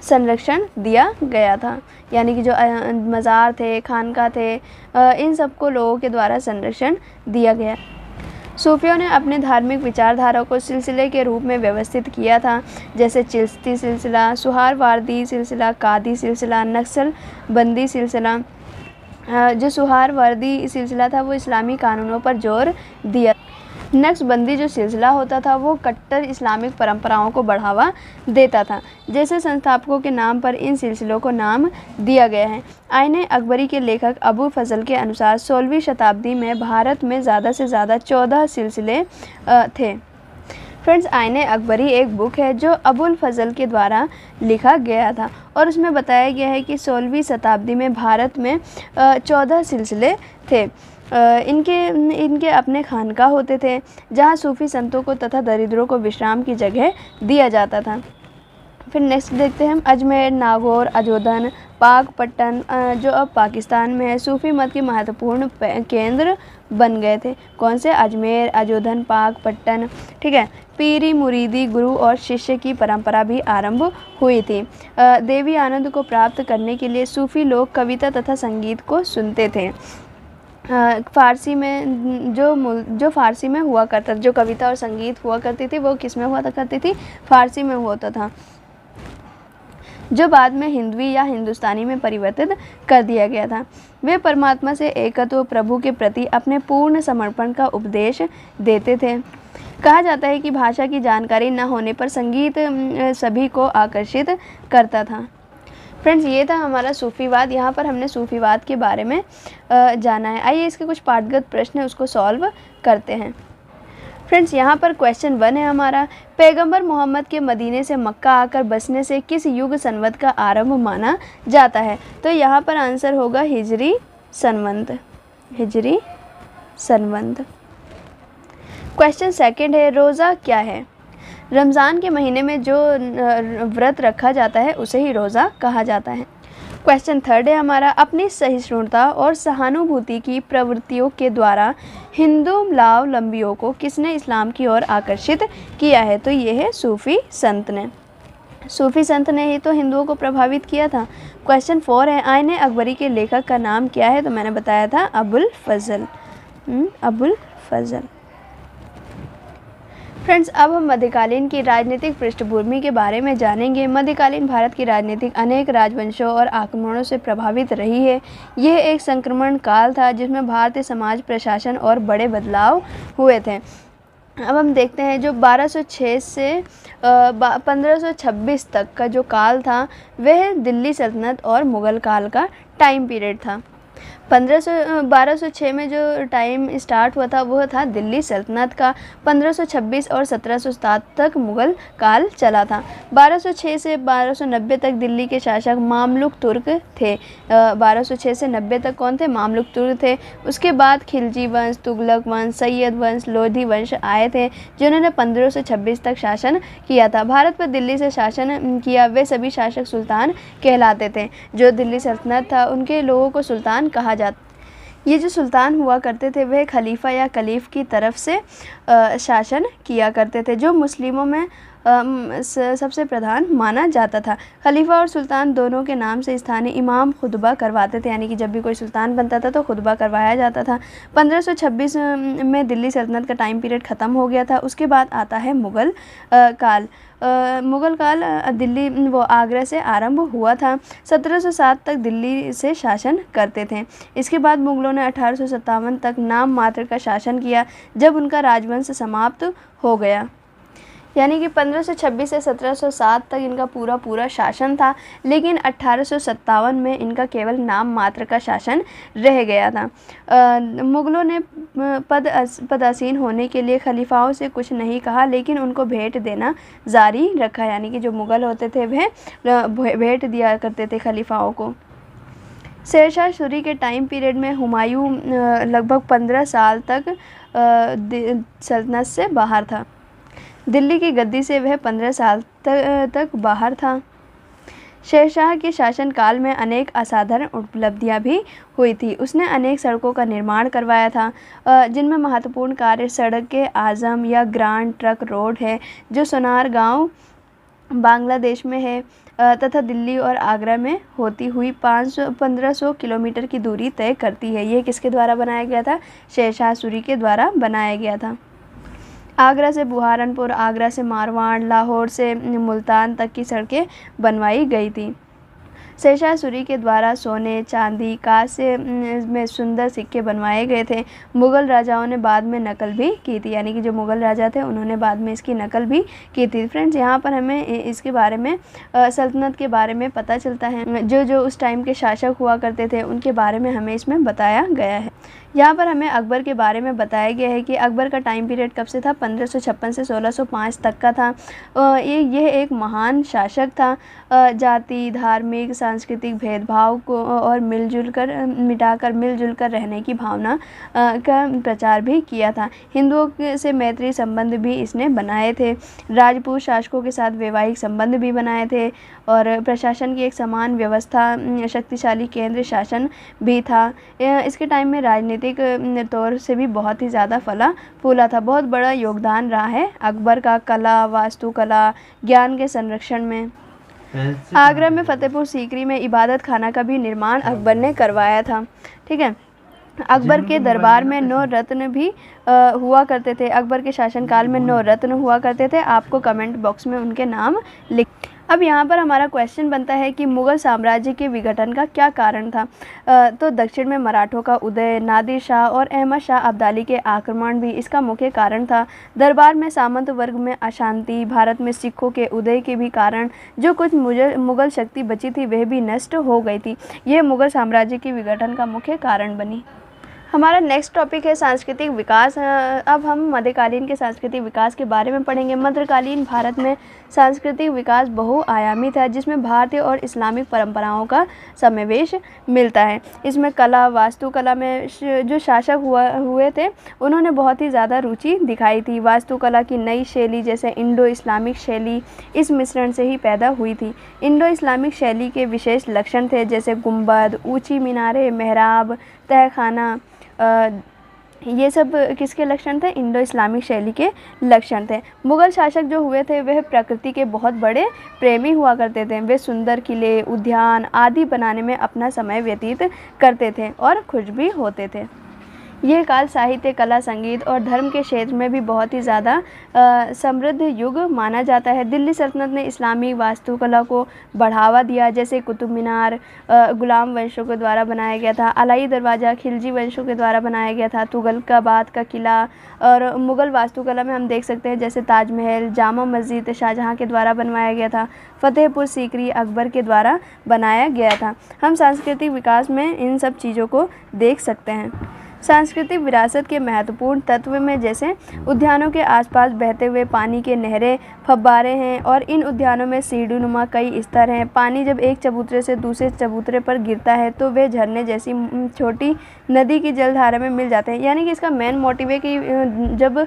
संरक्षण दिया गया था, यानी कि जो मज़ार थे, खानका थे, इन सबको लोगों के द्वारा संरक्षण दिया गया। सूफियों ने अपने धार्मिक विचारधारा को सिलसिले के रूप में व्यवस्थित किया था, जैसे चिश्ती सिलसिला, सुहारवार्दी सिलसिला, कादी सिलसिला, नक्सलबंदी सिलसिला। जो सुहारवार्दी सिलसिला था वो इस्लामी कानूनों पर जोर दिया। नक्शबंदी जो सिलसिला होता था वो कट्टर इस्लामिक परंपराओं को बढ़ावा देता था। जैसे संस्थापकों के नाम पर इन सिलसिलों को नाम दिया गया है। आईने अकबरी के लेखक अबू फजल के अनुसार 16वीं शताब्दी में भारत में ज़्यादा से ज़्यादा 14 सिलसिले थे। फ्रेंड्स, आईने अकबरी एक बुक है जो अबुल फजल के द्वारा लिखा गया था और उसमें बताया गया है कि 16वीं शताब्दी में भारत में 14 सिलसिले थे। इनके अपने खानका होते थे जहाँ सूफ़ी संतों को तथा दरिद्रों को विश्राम की जगह दिया जाता था। फिर नेक्स्ट देखते हैं हम अजमेर, नागौर, अजोधन, पाकपट्टन जो अब पाकिस्तान में है, सूफ़ी मत के महत्वपूर्ण केंद्र बन गए थे। कौन से? अजमेर, अजोधन, पाकपट्टन। ठीक है। पीरी मुरीदी, गुरु और शिष्य की परंपरा भी आरंभ हुई थी। देवी आनंद को प्राप्त करने के लिए सूफ़ी लोग कविता तथा संगीत को सुनते थे। फ़ारसी में जो फ़ारसी में हुआ करता था, जो कविता और संगीत हुआ करती थी वो किस में हुआ करती थी? फ़ारसी में होता था, जो बाद में हिंदवी या हिंदुस्तानी में परिवर्तित कर दिया गया था। वे परमात्मा से एकत्व, प्रभु के प्रति अपने पूर्ण समर्पण का उपदेश देते थे। कहा जाता है कि भाषा की जानकारी न होने पर संगीत सभी को आकर्षित करता था। फ्रेंड्स, ये था हमारा सूफ़ीवाद। यहाँ पर हमने सूफ़ीवाद के बारे में जाना है। आइए इसके कुछ पाठगत प्रश्न है उसको सॉल्व करते हैं। फ्रेंड्स, यहाँ पर क्वेश्चन 1 है हमारा, पैगंबर मोहम्मद के मदीने से मक्का आकर बसने से किस युग संवत का आरंभ माना जाता है? तो यहाँ पर आंसर होगा हिजरी संवत। हिजरी संवत। क्वेश्चन 2 है, रोज़ा क्या है? रमज़ान के महीने में जो व्रत रखा जाता है उसे ही रोज़ा कहा जाता है। क्वेश्चन 3 है हमारा, अपनी सहिष्णुता और सहानुभूति की प्रवृत्तियों के द्वारा हिंदू लावलंबियों को किसने इस्लाम की ओर आकर्षित किया है? तो ये है सूफ़ी संत ने। सूफ़ी संत ने ही तो हिंदुओं को प्रभावित किया था। क्वेश्चन 4 है, आईने अकबरी के लेखक का नाम क्या है? तो मैंने बताया था अबुल फजल। अबुल फजल। फ्रेंड्स, अब हम मध्यकालीन की राजनीतिक पृष्ठभूमि के बारे में जानेंगे। मध्यकालीन भारत की राजनीतिक अनेक राजवंशों और आक्रमणों से प्रभावित रही है। यह एक संक्रमण काल था जिसमें भारतीय समाज, प्रशासन और बड़े बदलाव हुए थे। अब हम देखते हैं जो 1206 से 1526 तक का जो काल था वह दिल्ली सल्तनत और मुग़ल काल का टाइम पीरियड था। 1206 में जो टाइम स्टार्ट हुआ था वह था दिल्ली सल्तनत का। 1526 और 1707 तक मुग़ल काल चला था। 1206 से 1290 तक दिल्ली के शासक मामलुक तुर्क थे। 1206 से 90 तक कौन थे? मामलुक तुर्क थे। उसके बाद खिलजी वंश, तुगलक वंश, सैयद वंश, लोधी वंश आए थे जिन्होंने 1526 तक शासन किया था। भारत पर दिल्ली से शासन किया वे सभी शासक सुल्तान कहलाते थे। जो दिल्ली सल्तनत था उनके लोगों को सुल्तान कहा जाता। ये जो सुल्तान हुआ करते थे वह खलीफा या कलीफ की तरफ से शासन किया करते थे, जो मुस्लिमों में सबसे प्रधान माना जाता था। खलीफा और सुल्तान दोनों के नाम से स्थानीय इमाम खुतबा करवाते थे, यानी कि जब भी कोई सुल्तान बनता था तो खुतबा करवाया जाता था। 1526 में दिल्ली सल्तनत का टाइम पीरियड ख़त्म हो गया था। उसके बाद आता है मुग़ल काल। मुग़ल काल दिल्ली वो आगरा से आरंभ हुआ था। 1707 तक दिल्ली से शासन करते थे। इसके बाद मुग़लों ने 1857 तक नाम मात्र का शासन किया जब उनका राजवंश समाप्त हो गया। यानी कि 1526 से 1707 तक इनका पूरा शासन था, लेकिन 1857 में इनका केवल नाम मात्र का शासन रह गया था। मुग़लों ने पदासीन होने के लिए खलीफाओं से कुछ नहीं कहा, लेकिन उनको भेंट देना जारी रखा। यानी कि जो मुग़ल होते थे वह भेंट दिया करते थे खलीफाओं को। शेरशाह सूरी के टाइम पीरियड में हुमायूं लगभग 15 साल तक सल्तनत से बाहर था। दिल्ली की गद्दी से वह 15 साल तक बाहर था। शेरशाह के शासनकाल में अनेक असाधारण उपलब्धियां भी हुई थी। उसने अनेक सड़कों का निर्माण करवाया था, जिनमें महत्वपूर्ण कार्य सड़क के आज़म या ग्रांड ट्रंक रोड है जो सोनार गांव बांग्लादेश में है तथा दिल्ली और आगरा में होती हुई 1500 किलोमीटर की दूरी तय करती है। ये किसके द्वारा बनाया गया था? शेरशाह सूरी के द्वारा बनाया गया था। आगरा से बुहारनपुर, आगरा से मारवाड़, लाहौर से मुल्तान तक की सड़कें बनवाई गई थी। शेरशाह सूरी के द्वारा सोने, चांदी, कांस्य में सुंदर सिक्के बनवाए गए थे। मुग़ल राजाओं ने बाद में नकल भी की थी, यानी कि जो मुग़ल राजा थे उन्होंने बाद में इसकी नकल भी की थी। फ्रेंड्स, यहाँ पर हमें इसके बारे में सल्तनत के बारे में पता चलता है। जो उस टाइम के शासक हुआ करते थे उनके बारे में हमें इसमें बताया गया है। यहाँ पर हमें अकबर के बारे में बताया गया है कि अकबर का टाइम पीरियड कब से था? 1556 से 1605 तक का था। यह एक महान शासक था। जाति, धार्मिक, सांस्कृतिक भेदभाव को और मिलजुल कर रहने की भावना का प्रचार भी किया था। हिंदुओं से मैत्री संबंध भी इसने बनाए थे। राजपूत शासकों के साथ वैवाहिक संबंध भी बनाए थे और प्रशासन की एक समान व्यवस्था, शक्तिशाली केंद्र शासन भी था। इसके टाइम में राजनीतिक तौर से भी बहुत ही ज़्यादा फला फूला था। बहुत बड़ा योगदान रहा है अकबर का कला, वास्तुकला, ज्ञान के संरक्षण में। आगरा में फतेहपुर सीकरी में इबादत खाना का भी निर्माण अकबर ने करवाया था। ठीक है। अकबर के दरबार में 9 रत्न भी हुआ करते थे। अकबर के शासनकाल में 9 रत्न हुआ करते थे। आपको कमेंट बॉक्स में उनके नाम लिख। अब यहाँ पर हमारा क्वेश्चन बनता है कि मुग़ल साम्राज्य के विघटन का क्या कारण था? तो दक्षिण में मराठों का उदय, नादिर शाह और अहमद शाह अब्दाली के आक्रमण भी इसका मुख्य कारण था। दरबार में सामंत वर्ग में अशांति, भारत में सिखों के उदय के भी कारण, जो कुछ मुग़ल शक्ति बची थी वह भी नष्ट हो गई थी। यह मुग़ल साम्राज्य के विघटन का मुख्य कारण बनी। हमारा नेक्स्ट टॉपिक है सांस्कृतिक विकास। अब हम मध्यकालीन के सांस्कृतिक विकास के बारे में पढ़ेंगे। मध्यकालीन भारत में सांस्कृतिक विकास बहुआयामी था, जिसमें भारतीय और इस्लामिक परंपराओं का समावेश मिलता है। इसमें कला, वास्तुकला में जो शासक हुए थे उन्होंने बहुत ही ज़्यादा रुचि दिखाई थी। वास्तुकला की नई शैली जैसे इंडो इस्लामिक शैली इस मिश्रण से ही पैदा हुई थी। इंडो इस्लामिक शैली के विशेष लक्षण थे जैसे गुंबद, ऊंची मीनारें, मेहराब, तहखाना। ये सब किसके लक्षण थे? इंडो इस्लामिक शैली के लक्षण थे। मुग़ल शासक जो हुए थे वह प्रकृति के बहुत बड़े प्रेमी हुआ करते थे। वे सुंदर किले, उद्यान आदि बनाने में अपना समय व्यतीत करते थे और खुश भी होते थे। यह काल साहित्य, कला, संगीत और धर्म के क्षेत्र में भी बहुत ही ज़्यादा समृद्ध युग माना जाता है। दिल्ली सल्तनत ने इस्लामी वास्तुकला को बढ़ावा दिया, जैसे कुतुब मीनार गुलाम वंशों के द्वारा बनाया गया था, अलाई दरवाज़ा खिलजी वंशों के द्वारा बनाया गया था, तुगलकाबाद का किला, और मुग़ल वास्तुकला में हम देख सकते हैं जैसे ताजमहल, जामा मस्जिद शाहजहाँ के द्वारा बनवाया गया था, फतेहपुर सीकरी अकबर के द्वारा बनाया गया था। हम सांस्कृतिक विकास में इन सब चीज़ों को देख सकते हैं। सांस्कृतिक विरासत के महत्वपूर्ण तत्व में जैसे उद्यानों के आसपास बहते हुए पानी के नहरें, फव्वारे हैं, और इन उद्यानों में सीढ़ीनुमा कई स्तर हैं। पानी जब एक चबूतरे से दूसरे चबूतरे पर गिरता है तो वे झरने जैसी छोटी नदी की जलधारा में मिल जाते हैं। यानी कि इसका मेन मोटिव है कि जब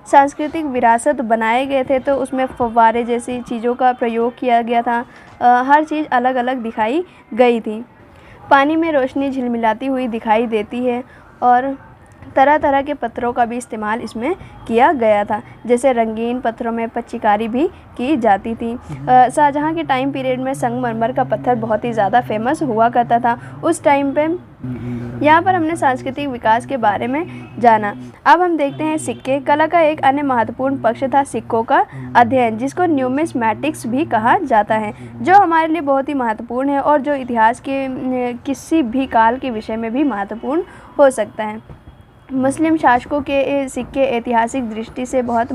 सांस्कृतिक विरासत बनाए गए थे तो उसमें फव्वारे जैसी चीज़ों का प्रयोग किया गया था। हर चीज़ अलग अलग दिखाई गई थी। पानी में रोशनी झिलमिलाती हुई दिखाई देती है और तरह तरह के पत्थरों का भी इस्तेमाल इसमें किया गया था, जैसे रंगीन पत्थरों में पच्चीकारी भी की जाती थी। शाहजहाँ के टाइम पीरियड में संगमरमर का पत्थर बहुत ही ज़्यादा फेमस हुआ करता था उस टाइम पे। यहाँ पर हमने सांस्कृतिक विकास के बारे में जाना। अब हम देखते हैं सिक्के। कला का एक अन्य महत्वपूर्ण पक्ष था सिक्कों का अध्ययन, जिसको न्यूमिस्मैटिक्स भी कहा जाता है, जो हमारे लिए बहुत ही महत्वपूर्ण है और जो इतिहास के किसी भी काल के विषय में भी महत्वपूर्ण हो सकता है। मुस्लिम शासकों के सिक्के ऐतिहासिक दृष्टि से बहुत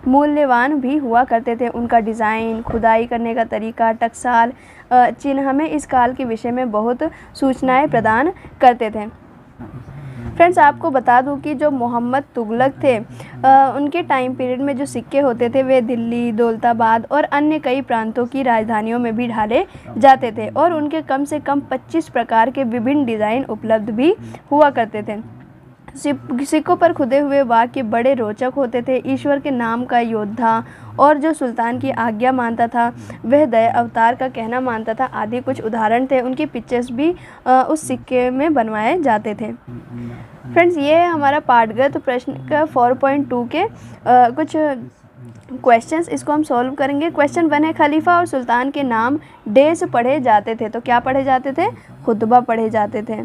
मूल्यवान भी हुआ करते थे। उनका डिज़ाइन, खुदाई करने का तरीका, टकसाल चिन्ह हमें इस काल के विषय में बहुत सूचनाएं प्रदान करते थे। फ्रेंड्स, आपको बता दूं कि जो मोहम्मद तुगलक थे उनके टाइम पीरियड में जो सिक्के होते थे वे दिल्ली, दौलताबाद और अन्य कई प्रांतों की राजधानियों में भी ढाले जाते थे और उनके कम से कम 25 प्रकार के विभिन्न डिज़ाइन उपलब्ध भी हुआ करते थे। सिक्कों पर खुदे हुए वाक्य बड़े रोचक होते थे। ईश्वर के नाम का योद्धा और जो सुल्तान की आज्ञा मानता था वह दया अवतार का कहना मानता था आदि कुछ उदाहरण थे। उनके पिक्चर्स भी उस सिक्के में बनवाए जाते थे। फ्रेंड्स, ये है हमारा पाठगत प्रश्न का 4.2 के कुछ क्वेश्चंस। इसको हम सॉल्व करेंगे। क्वेश्चन 1 है, खलीफा और सुल्तान के नाम डेज पढ़े जाते थे। तो क्या पढ़े जाते थे? खुतबा पढ़े जाते थे।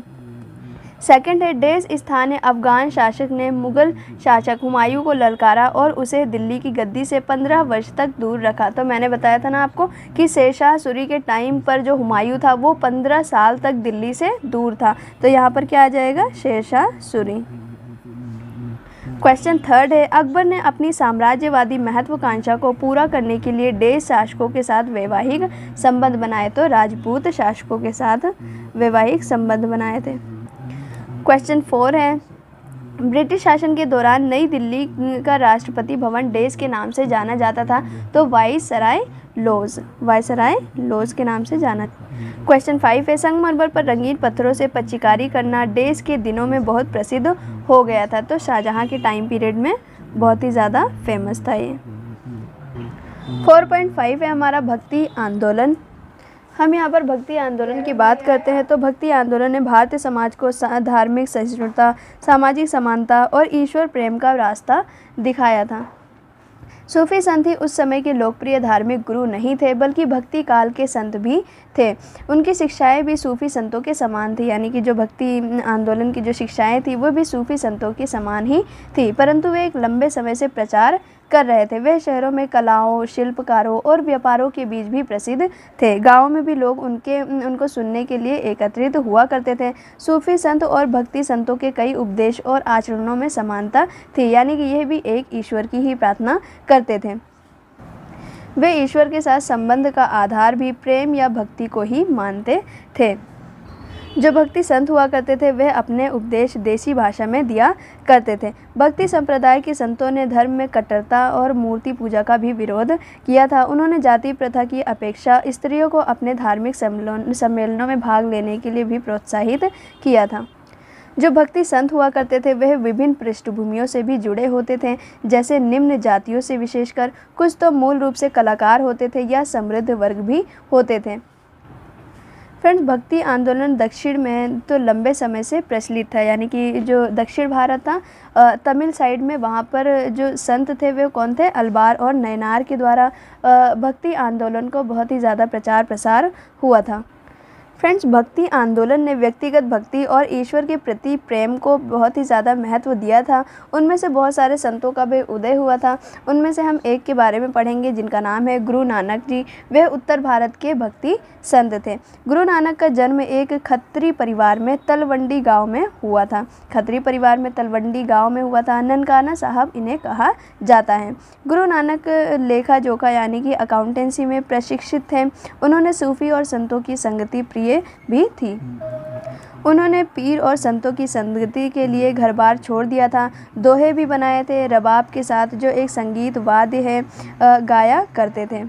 सेकंड है, डेज स्थानीय अफगान शासक ने मुग़ल शासक हुमायूं को ललकारा और उसे दिल्ली की गद्दी से 15 वर्ष तक दूर रखा। तो मैंने बताया था ना आपको कि शेरशाह सूरी के टाइम पर जो हुमायूं था वो 15 साल तक दिल्ली से दूर था। तो यहाँ पर क्या आ जाएगा? शेरशाह सूरी। क्वेश्चन 3 है, अकबर ने अपनी साम्राज्यवादी महत्वाकांक्षा को पूरा करने के लिए डेज शासकों के साथ वैवाहिक संबंध बनाए। तो राजपूत शासकों के साथ वैवाहिक संबंध बनाए थे। क्वेश्चन 4 है, ब्रिटिश शासन के दौरान नई दिल्ली का राष्ट्रपति भवन डेज के नाम से जाना जाता था। तो वायसराय लॉज के नाम से जाना। क्वेश्चन 5 है, संगमरमर पर रंगीन पत्थरों से पच्चीकारी करना डेज के दिनों में बहुत प्रसिद्ध हो गया था। तो शाहजहाँ के टाइम पीरियड में बहुत ही ज़्यादा फेमस था ये। 4.5 है हमारा भक्ति आंदोलन। हम यहाँ पर भक्ति आंदोलन की बात करते हैं। तो भक्ति आंदोलन ने भारतीय समाज को धार्मिक सहिष्णुता, सामाजिक समानता और ईश्वर प्रेम का रास्ता दिखाया था। सूफी संत ही उस समय के लोकप्रिय धार्मिक गुरु नहीं थे, बल्कि भक्ति काल के संत भी थे। उनकी शिक्षाएं भी सूफी संतों के समान थी। यानी कि जो भक्ति आंदोलन की जो शिक्षाएं थी वो भी सूफी संतों के समान ही थी, परंतु वे एक लंबे समय से प्रचार कर रहे थे। वे शहरों में कलाओं, शिल्पकारों और व्यापारों के बीच भी प्रसिद्ध थे। गाँवों में भी लोग उनको सुनने के लिए एकत्रित हुआ करते थे। सूफी संत और भक्ति संतों के कई उपदेश और आचरणों में समानता थी, यानी कि यह भी एक ईश्वर की ही प्रार्थना करते थे। वे ईश्वर के साथ संबंध का आधार भी प्रेम या भक्ति को ही मानते थे। जो भक्ति संत हुआ करते थे वे अपने उपदेश देसी भाषा में दिया करते थे। भक्ति संप्रदाय के संतों ने धर्म में कट्टरता और मूर्ति पूजा का भी विरोध किया था। उन्होंने जाति प्रथा की अपेक्षा स्त्रियों को अपने धार्मिक सम्मेलनों में भाग लेने के लिए भी प्रोत्साहित किया था। जो भक्ति संत हुआ करते थे वह विभिन्न पृष्ठभूमियों से भी जुड़े होते थे, जैसे निम्न जातियों से विशेषकर। कुछ तो मूल रूप से कलाकार होते थे या समृद्ध वर्ग भी होते थे। फ्रेंड्स, भक्ति आंदोलन दक्षिण में तो लंबे समय से प्रचलित था। यानी कि जो दक्षिण भारत था, तमिल साइड में, वहाँ पर जो संत थे वे कौन थे? अल्बार और नयनार के द्वारा भक्ति आंदोलन को बहुत ही ज़्यादा प्रचार प्रसार हुआ था। फ्रेंड्स, भक्ति आंदोलन ने व्यक्तिगत भक्ति और ईश्वर के प्रति प्रेम को बहुत ही ज़्यादा महत्व दिया था। उनमें से बहुत सारे संतों का भी उदय हुआ था। उनमें से हम एक के बारे में पढ़ेंगे जिनका नाम है गुरु नानक जी। वह उत्तर भारत के भक्ति संत थे। गुरु नानक का जन्म एक खत्री परिवार में तलवंडी गांव में हुआ था। खत्री परिवार में तलवंडी गांव में हुआ था। ननकाना साहब इन्हें कहा जाता है। गुरु नानक लेखा जोखा यानी कि अकाउंटेंसी में प्रशिक्षित थे। उन्होंने सूफी और संतों की संगति प्रिय भी थी। उन्होंने पीर और संतों की संगति के लिए घर बार छोड़ दिया था। दोहे भी बनाए थे। रबाब के साथ जो एक संगीत वाद्य है गाया करते थे।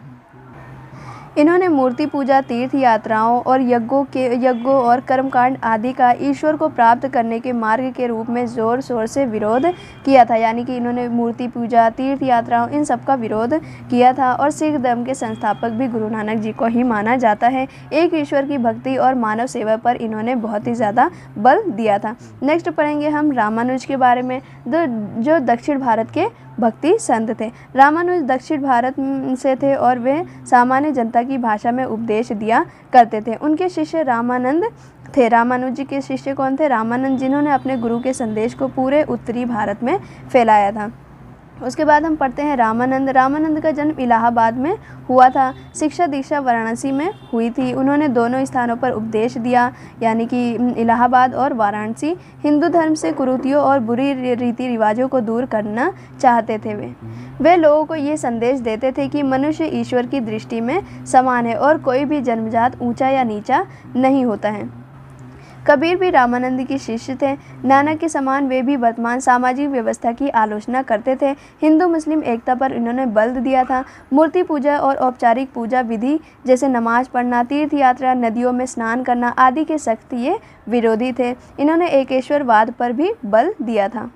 इन्होंने मूर्ति पूजा, तीर्थ यात्राओं और यज्ञों और कर्मकांड आदि का ईश्वर को प्राप्त करने के मार्ग के रूप में ज़ोर शोर से विरोध किया था। यानी कि इन्होंने मूर्ति पूजा, तीर्थ यात्राओं इन सब का विरोध किया था। और सिख धर्म के संस्थापक भी गुरु नानक जी को ही माना जाता है। एक ईश्वर की भक्ति और मानव सेवा पर इन्होंने बहुत ही ज़्यादा बल दिया था। नेक्स्ट पढ़ेंगे हम रामानुज के बारे में, जो दक्षिण भारत के भक्ति संत थे। रामानुज दक्षिण भारत से थे और वे सामान्य जनता की भाषा में उपदेश दिया करते थे। उनके शिष्य रामानंद थे। रामानुज जी के शिष्य कौन थे? रामानंद, जिन्होंने अपने गुरु के संदेश को पूरे उत्तरी भारत में फैलाया था। उसके बाद हम पढ़ते हैं रामानंद। रामानंद का जन्म इलाहाबाद में हुआ था। शिक्षा दीक्षा वाराणसी में हुई थी। उन्होंने दोनों स्थानों पर उपदेश दिया, यानी कि इलाहाबाद और वाराणसी। हिंदू धर्म से कुरीतियों और बुरी रीति रिवाजों को दूर करना चाहते थे। वे लोगों को ये संदेश देते थे कि मनुष्य ईश्वर की दृष्टि में समान है और कोई भी जन्मजात ऊंचा या नीचा नहीं होता है। कबीर भी रामानंद के शिष्य थे। नानक के समान वे भी वर्तमान सामाजिक व्यवस्था की आलोचना करते थे। हिंदू मुस्लिम एकता पर इन्होंने बल दिया था। मूर्ति पूजा और औपचारिक पूजा विधि जैसे नमाज पढ़ना, तीर्थ यात्रा, नदियों में स्नान करना आदि के सख्त ये विरोधी थे। इन्होंने एकेश्वरवाद पर भी बल दिया था।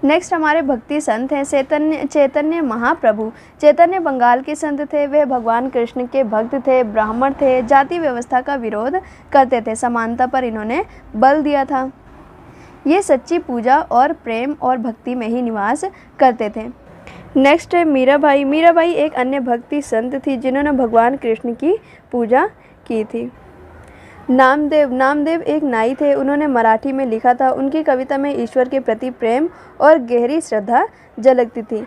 नेक्स्ट हमारे भक्ति संत हैं चैतन्य महाप्रभु। चैतन्य बंगाल के संत थे। वे भगवान कृष्ण के भक्त थे, ब्राह्मण थे, जाति व्यवस्था का विरोध करते थे। समानता पर इन्होंने बल दिया था। ये सच्ची पूजा और प्रेम और भक्ति में ही निवास करते थे। नेक्स्ट है मीराबाई। मीराबाई एक अन्य भक्ति संत थी जिन्होंने भगवान कृष्ण की पूजा की थी। नामदेव एक नाई थे। उन्होंने मराठी में लिखा था। उनकी कविता में ईश्वर के प्रति प्रेम और गहरी श्रद्धा झलकती थी।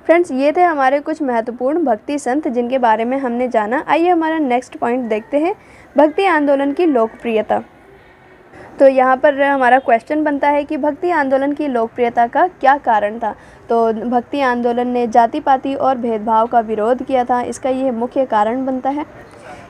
फ्रेंड्स, ये थे हमारे कुछ महत्वपूर्ण भक्ति संत जिनके बारे में हमने जाना। आइए हमारा नेक्स्ट पॉइंट देखते हैं, भक्ति आंदोलन की लोकप्रियता। तो यहाँ पर हमारा क्वेश्चन बनता है कि भक्ति आंदोलन की लोकप्रियता का क्या कारण था। तो भक्ति आंदोलन ने जाति पाति और भेदभाव का विरोध किया था। इसका ये मुख्य कारण बनता है।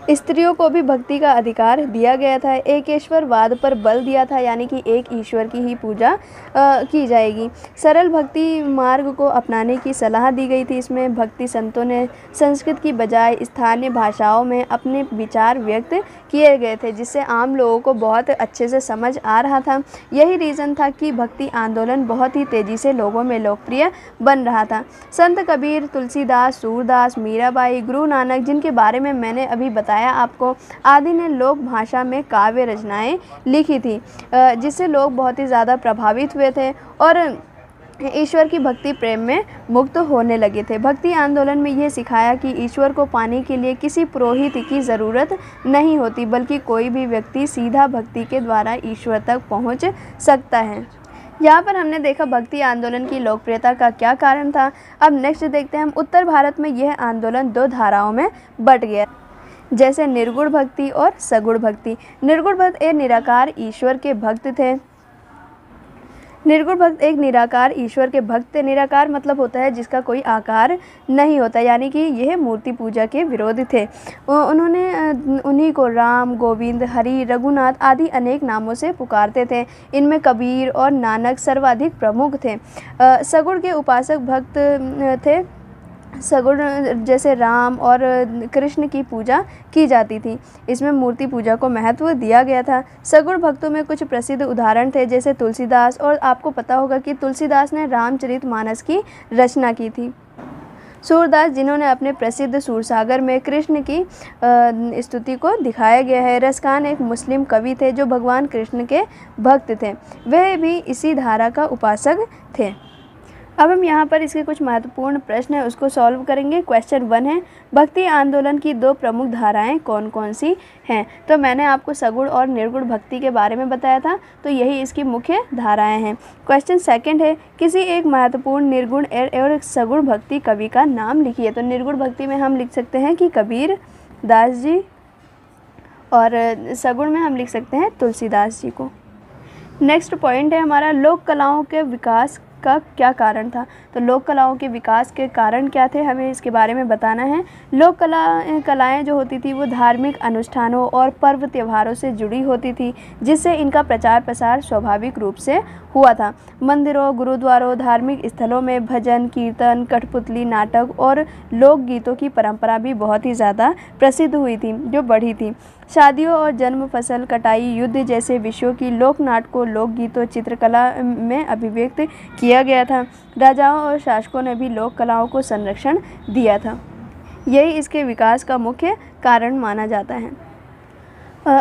स्त्रियों को भी भक्ति का अधिकार दिया गया था। एकेश्वरवाद पर बल दिया था, यानी कि एक ईश्वर की ही पूजा की जाएगी। सरल भक्ति मार्ग को अपनाने की सलाह दी गई थी। इसमें भक्ति संतों ने संस्कृत की बजाय स्थानीय भाषाओं में अपने विचार व्यक्त किए गए थे, जिससे आम लोगों को बहुत अच्छे से समझ आ रहा था। यही रीज़न था कि भक्ति आंदोलन बहुत ही तेज़ी से लोगों में लोकप्रिय बन रहा था। संत कबीर, तुलसीदास, सूरदास, मीराबाई, गुरु नानक, जिनके बारे में मैंने अभी बताया आपको, आदि ने लोक भाषा में काव्य रचनाएं लिखी थी, जिससे लोग बहुत ही ज़्यादा प्रभावित हुए थे और ईश्वर की भक्ति प्रेम में मुक्त होने लगे थे। भक्ति आंदोलन में यह सिखाया कि ईश्वर को पाने के लिए किसी पुरोहित की ज़रूरत नहीं होती, बल्कि कोई भी व्यक्ति सीधा भक्ति के द्वारा ईश्वर तक पहुंच सकता है। यहाँ पर हमने देखा भक्ति आंदोलन की लोकप्रियता का क्या कारण था। अब नेक्स्ट देखते हैं हम, उत्तर भारत में यह आंदोलन दो धाराओं में बट गया, जैसे निर्गुण भक्ति और सगुण भक्ति। निर्गुण भक्त एक निराकार ईश्वर के भक्त थे। निर्गुण भक्त एक निराकार ईश्वर के भक्त थे। निराकार मतलब होता है जिसका कोई आकार नहीं होता, यानी कि यह मूर्ति पूजा के विरोधी थे। उन्होंने उन्हीं को राम, गोविंद, हरि, रघुनाथ आदि अनेक नामों से पुकारते थे। इनमें कबीर और नानक सर्वाधिक प्रमुख थे। सगुण के उपासक भक्त थे। सगुण जैसे राम और कृष्ण की पूजा की जाती थी। इसमें मूर्ति पूजा को महत्व दिया गया था। सगुण भक्तों में कुछ प्रसिद्ध उदाहरण थे, जैसे तुलसीदास, और आपको पता होगा कि तुलसीदास ने रामचरितमानस की रचना की थी। सूरदास, जिन्होंने अपने प्रसिद्ध सूरसागर में कृष्ण की स्तुति को दिखाया गया है। रसखान एक मुस्लिम कवि थे जो भगवान कृष्ण के भक्त थे। वह भी इसी धारा का उपासक थे। अब हम यहाँ पर इसके कुछ महत्वपूर्ण प्रश्न हैं उसको सॉल्व करेंगे। क्वेश्चन 1 है, भक्ति आंदोलन की 2 प्रमुख धाराएं कौन कौन सी हैं? तो मैंने आपको सगुण और निर्गुण भक्ति के बारे में बताया था, तो यही इसकी मुख्य धाराएं हैं। क्वेश्चन 2 है, किसी एक महत्वपूर्ण निर्गुण और सगुण भक्ति कवि का नाम लिखिए। तो निर्गुण भक्ति में हम लिख सकते हैं कि कबीर दास जी, और सगुण में हम लिख सकते हैं तुलसीदास जी को। नेक्स्ट पॉइंट है हमारा, लोक कलाओं के विकास का क्या कारण था? तो लोक कलाओं के विकास के कारण क्या थे, हमें इसके बारे में बताना है। लोक कलाएं जो होती थी वो धार्मिक अनुष्ठानों और पर्व त्योहारों से जुड़ी होती थी, जिससे इनका प्रचार प्रसार स्वाभाविक रूप से हुआ था। मंदिरों, गुरुद्वारों, धार्मिक स्थलों में भजन, कीर्तन, कठपुतली नाटक और लोकगीतों की परंपरा भी बहुत ही ज़्यादा प्रसिद्ध हुई थी, जो बढ़ी थी। शादियों और जन्म, फसल कटाई, युद्ध जैसे विषयों की लोक नाटकों, लोकगीतों, चित्रकला में अभिव्यक्त किया गया था। राजाओं और शासकों ने भी लोक कलाओं को संरक्षण दिया था। यही इसके विकास का मुख्य कारण माना जाता है।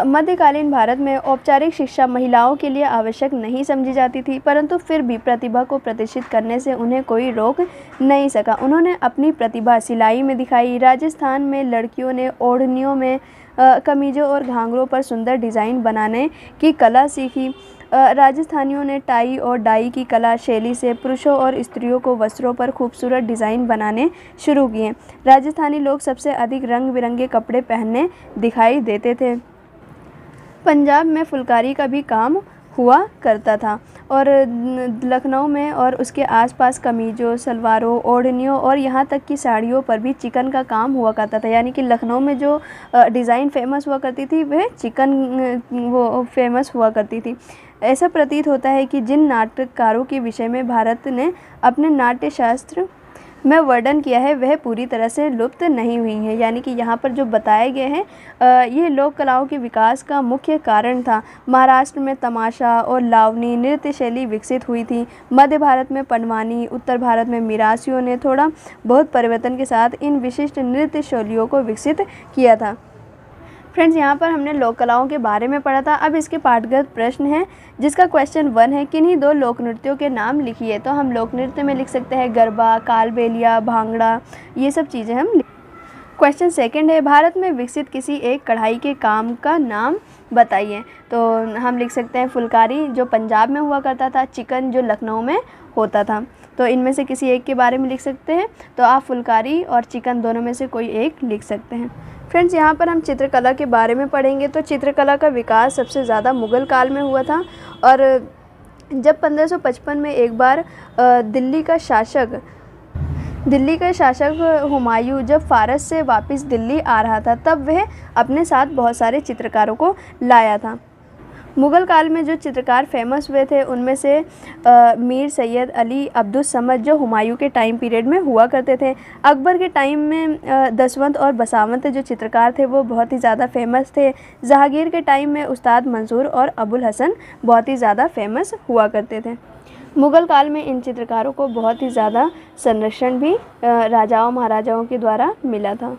मध्यकालीन भारत में औपचारिक शिक्षा महिलाओं के लिए आवश्यक नहीं समझी जाती थी, परंतु फिर भी प्रतिभा को प्रतिष्ठित करने से उन्हें कोई रोक नहीं सका। उन्होंने अपनी प्रतिभा सिलाई में दिखाई। राजस्थान में लड़कियों ने ओढ़नियों में, कमीज़ों और घाघरों पर सुंदर डिज़ाइन बनाने की कला सीखी। राजस्थानियों ने टाई और डाई की कला शैली से पुरुषों और स्त्रियों को वस्त्रों पर खूबसूरत डिज़ाइन बनाने शुरू किए। राजस्थानी लोग सबसे अधिक रंग बिरंगे कपड़े पहनने दिखाई देते थे। पंजाब में फुलकारी का भी काम हुआ करता था, और लखनऊ में और उसके आसपास कमीज़ों, सलवारों, ओढ़नियों और यहाँ तक कि साड़ियों पर भी चिकन का काम हुआ करता था। यानी कि लखनऊ में जो डिज़ाइन फेमस हुआ करती थी वह चिकन वो फेमस हुआ करती थी। ऐसा प्रतीत होता है कि जिन नाटककारों के विषय में भारत ने अपने नाट्य शास्त्र में वर्णन किया है वह पूरी तरह से लुप्त नहीं हुई है। यानी कि यहाँ पर जो बताए गए हैं ये लोक कलाओं के विकास का मुख्य कारण था। महाराष्ट्र में तमाशा और लावनी नृत्य शैली विकसित हुई थी। मध्य भारत में पंडवानी, उत्तर भारत में मिरासियों ने थोड़ा बहुत परिवर्तन के साथ इन विशिष्ट नृत्य शैलियों को विकसित किया था। फ्रेंड्स, यहाँ पर हमने लोक कलाओं के बारे में पढ़ा था। अब इसके पाठगत प्रश्न है, जिसका क्वेश्चन 1 है, किन्हीं 2 लोक नृत्यों के नाम लिखिए। तो हम लोक नृत्य में लिख सकते हैं गरबा, कालबेलिया, भांगड़ा, ये सब चीज़ें हम क्वेश्चन 2 है, भारत में विकसित किसी एक कढ़ाई के काम का नाम बताइए। तो हम लिख सकते हैं फुलकारी जो पंजाब में हुआ करता था, चिकन जो लखनऊ में होता था। तो इनमें से किसी एक के बारे में लिख सकते हैं। तो आप फुलकारी और चिकन दोनों में से कोई एक लिख सकते हैं। फ्रेंड्स, यहाँ पर हम चित्रकला के बारे में पढ़ेंगे। तो चित्रकला का विकास सबसे ज़्यादा मुग़ल काल में हुआ था, और जब 1555 में एक बार दिल्ली का शासक हुमायूं जब फ़ारस से वापस दिल्ली आ रहा था, तब वह अपने साथ बहुत सारे चित्रकारों को लाया था। मुग़ल काल में जो चित्रकार फेमस हुए थे उनमें से मीर सैयद अली अब्दुस समद जो हुमायूं के टाइम पीरियड में हुआ करते थे। अकबर के टाइम में दसवंत और बसावंत जो चित्रकार थे वो बहुत ही ज़्यादा फेमस थे। जहांगीर के टाइम में उस्ताद मंसूर और अबुल हसन बहुत ही ज़्यादा फेमस हुआ करते थे। मुग़ल काल में इन चित्रकारों को बहुत ही ज़्यादा संरक्षण भी राजाओं महाराजाओं के द्वारा मिला था।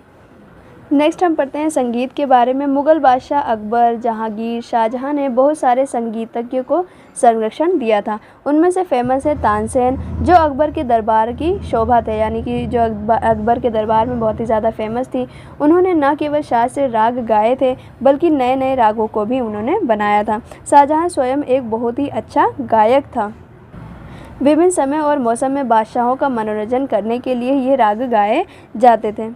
नेक्स्ट हम पढ़ते हैं संगीत के बारे में। मुग़ल बादशाह अकबर, जहांगीर, शाहजहां ने बहुत सारे संगीतज्ञों को संरक्षण दिया था। उनमें से फेमस है तानसेन जो अकबर के दरबार की शोभा थे, यानी कि जो अकबर के दरबार में बहुत ही ज़्यादा फेमस थी। उन्होंने न केवल शास्त्रीय राग गाए थे बल्कि नए नए रागों को भी उन्होंने बनाया था। शाहजहां स्वयं एक बहुत ही अच्छा गायक था। विभिन्न समय और मौसम में बादशाहों का मनोरंजन करने के लिए ये राग गाए जाते थे।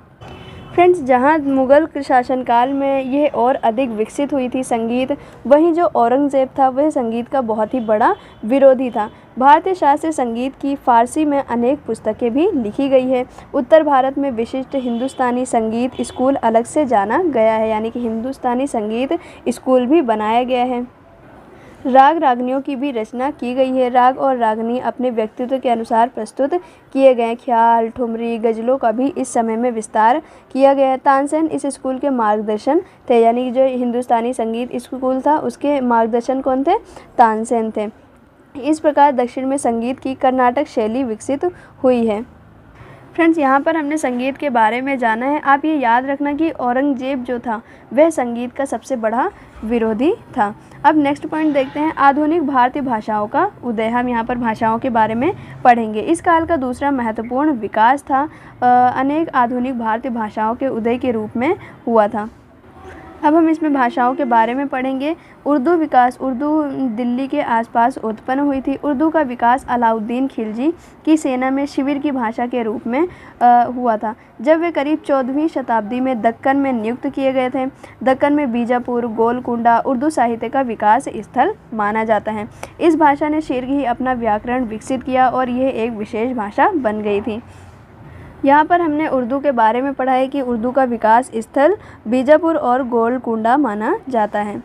फ्रेंड्स, जहाँ मुग़ल शासनकाल में यह और अधिक विकसित हुई थी संगीत, वहीं जो औरंगज़ेब था वह संगीत का बहुत ही बड़ा विरोधी था। भारतीय शास्त्रीय संगीत की फ़ारसी में अनेक पुस्तकें भी लिखी गई है। उत्तर भारत में विशिष्ट हिंदुस्तानी संगीत स्कूल अलग से जाना गया है, यानी कि हिंदुस्तानी संगीत स्कूल भी बनाया गया है। राग रागनियों की भी रचना की गई है। राग और रागनी अपने व्यक्तित्व के अनुसार प्रस्तुत किए गए। ख्याल, ठुमरी, गज़लों का भी इस समय में विस्तार किया गया है। तानसेन इस स्कूल के मार्गदर्शन थे, यानी जो हिंदुस्तानी संगीत स्कूल था उसके मार्गदर्शन कौन थे? तानसेन थे। इस प्रकार दक्षिण में संगीत की कर्नाटक शैली विकसित हुई है। फ्रेंड्स, यहाँ पर हमने संगीत के बारे में जाना है। आप ये याद रखना कि औरंगजेब जो था वह संगीत का सबसे बड़ा विरोधी था। अब नेक्स्ट पॉइंट देखते हैं, आधुनिक भारतीय भाषाओं का उदय। हम यहाँ पर भाषाओं के बारे में पढ़ेंगे। इस काल का दूसरा महत्वपूर्ण विकास था अनेक आधुनिक भारतीय भाषाओं के उदय के रूप में हुआ था। अब हम इसमें भाषाओं के बारे में पढ़ेंगे। उर्दू विकास, उर्दू दिल्ली के आसपास उत्पन्न हुई थी। उर्दू का विकास अलाउद्दीन खिलजी की सेना में शिविर की भाषा के रूप में हुआ था, जब वे करीब 14वीं शताब्दी में दक्कन में नियुक्त किए गए थे। दक्कन में बीजापुर, गोलकुंडा उर्दू साहित्य का विकास स्थल माना जाता है। इस भाषा ने शीघ्र ही अपना व्याकरण विकसित किया और यह एक विशेष भाषा बन गई थी। यहाँ पर हमने उर्दू के बारे में पढ़ा है कि उर्दू का विकास स्थल बीजापुर और गोलकुंडा माना जाता है।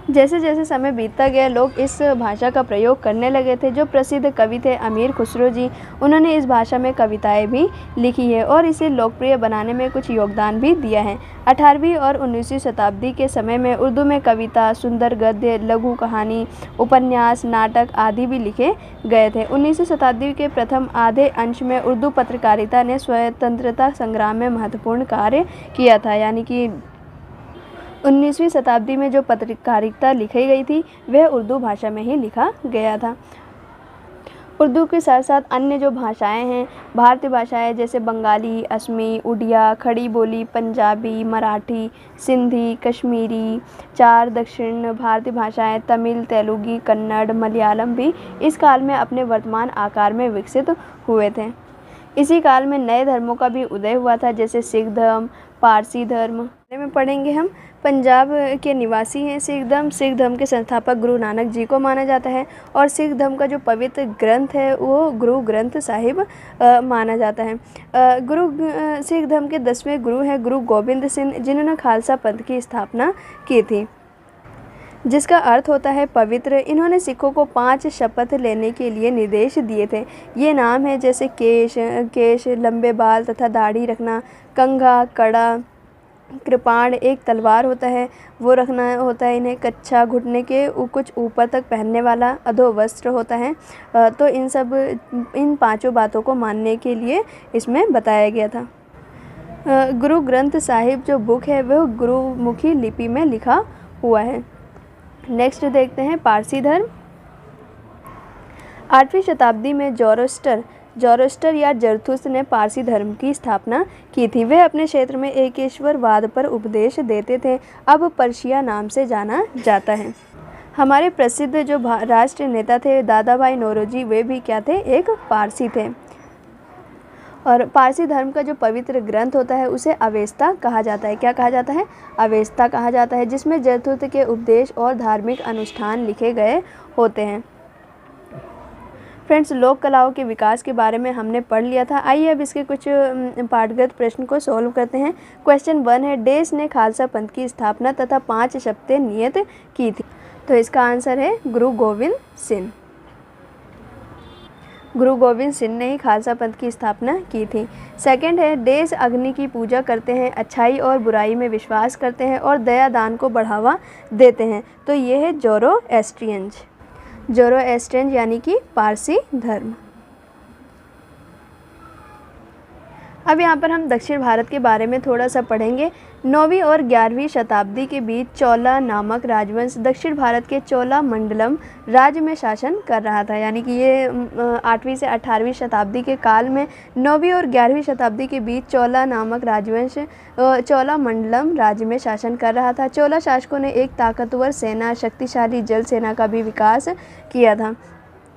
जैसे जैसे समय बीतता गया, लोग इस भाषा का प्रयोग करने लगे थे। जो प्रसिद्ध कवि थे अमीर खुसरो जी, उन्होंने इस भाषा में कविताएं भी लिखी है और इसे लोकप्रिय बनाने में कुछ योगदान भी दिया है। 18वीं और 19वीं शताब्दी के समय में उर्दू में कविता, सुंदर गद्य, लघु कहानी, उपन्यास, नाटक आदि भी लिखे गए थे। 19वीं शताब्दी के प्रथम आधे अंश में उर्दू पत्रकारिता ने स्वतंत्रता संग्राम में महत्वपूर्ण कार्य किया था। यानी कि 19वीं शताब्दी में जो पत्रकारिता लिखी गई थी वह उर्दू भाषा में ही लिखा गया था। उर्दू के साथ साथ अन्य जो भाषाएं हैं, भारतीय भाषाएं जैसे बंगाली, असमी, उड़िया, खड़ी बोली, पंजाबी, मराठी, सिंधी, कश्मीरी, 4 दक्षिण भारतीय भाषाएं तमिल, तेलुगु, कन्नड़, मलयालम भी इस काल में अपने वर्तमान आकार में विकसित हुए थे। इसी काल में नए धर्मों का भी उदय हुआ था, जैसे सिख धर्म, पारसी धर्म में पढ़ेंगे हम। पंजाब के निवासी हैं सिख धर्म के संस्थापक गुरु नानक जी को माना जाता है और सिख धर्म का जो पवित्र ग्रंथ है वो गुरु ग्रंथ साहिब माना जाता है। सिख धर्म के 10वें गुरु हैं गुरु गोबिंद सिंह, जिन्होंने खालसा पंथ की स्थापना की थी, जिसका अर्थ होता है पवित्र। इन्होंने सिखों को 5 शपथ लेने के लिए निर्देश दिए थे। ये नाम है जैसे केश, लंबे बाल तथा दाढ़ी रखना, कंघा, कड़ा, कृपाण एक तलवार होता है वो रखना होता है इन्हें, कच्छा घुटने के कुछ ऊपर तक पहनने वाला अधोवस्त्र होता है। तो इन 5 बातों को मानने के लिए इसमें बताया गया था। गुरु ग्रंथ साहिब जो बुक है वह गुरुमुखी लिपि में लिखा हुआ है। नेक्स्ट देखते हैं पारसी धर्म। 8वीं शताब्दी में जोरोस्टर या जरथुस्त्र ने पारसी धर्म की स्थापना की थी। वे अपने क्षेत्र में एकेश्वरवाद पर उपदेश देते थे। अब पर्शिया नाम से जाना जाता है। हमारे प्रसिद्ध जो राष्ट्रीय नेता थे दादा भाई नौरोजी, वे भी क्या थे, एक पारसी थे। और पारसी धर्म का जो पवित्र ग्रंथ होता है उसे अवेस्ता कहा जाता है। क्या कहा जाता है? अवेस्ता कहा जाता है, जिसमें जरथुस्त्र के उपदेश और धार्मिक अनुष्ठान लिखे गए होते हैं। फ्रेंड्स, लोक कलाओं के विकास के बारे में हमने पढ़ लिया था। आइए अब इसके कुछ पाठगत प्रश्न को सॉल्व करते हैं। क्वेश्चन 1 है, देश ने खालसा पंथ की स्थापना तथा 5 शपथें नियत की थी। तो इसका आंसर है गुरु गोविंद सिंह। गुरु गोविंद सिंह ने ही खालसा पंथ की स्थापना की थी। सेकंड है, देश अग्नि की पूजा करते हैं, अच्छाई और बुराई में विश्वास करते हैं और दया दान को बढ़ावा देते हैं। तो ये है जोरोएस्ट्रियन यानी कि पारसी धर्म। अब यहाँ पर हम दक्षिण भारत के बारे में थोड़ा सा पढ़ेंगे। 9वीं और 11वीं शताब्दी के बीच चोला नामक राजवंश दक्षिण भारत के चोला मंडलम राज्य में शासन कर रहा था। यानी कि ये 8वीं से 18वीं शताब्दी के काल में 9वीं और 11वीं शताब्दी के बीच चोला नामक राजवंश चोला मंडलम राज्य में शासन कर रहा था। चोला शासकों ने एक ताकतवर सेना, शक्तिशाली जल सेना का भी विकास किया था।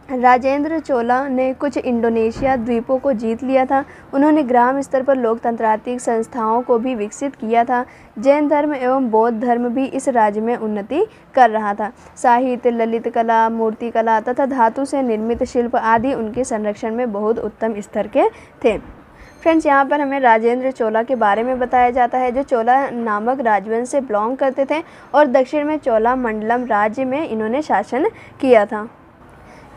राजेंद्र चोला ने कुछ इंडोनेशिया द्वीपों को जीत लिया था। उन्होंने ग्राम स्तर पर लोकतंत्रात्मक संस्थाओं को भी विकसित किया था। जैन धर्म एवं बौद्ध धर्म भी इस राज्य में उन्नति कर रहा था। साहित्य, ललित कला, मूर्ति कला तथा धातु से निर्मित शिल्प आदि उनके संरक्षण में बहुत उत्तम स्तर के थे। फ्रेंड्स, यहाँ पर हमें राजेंद्र चोला के बारे में बताया जाता है, जो चोला नामक राजवंश से बिलोंग करते थे और दक्षिण में चोला मंडलम राज्य में इन्होंने शासन किया था।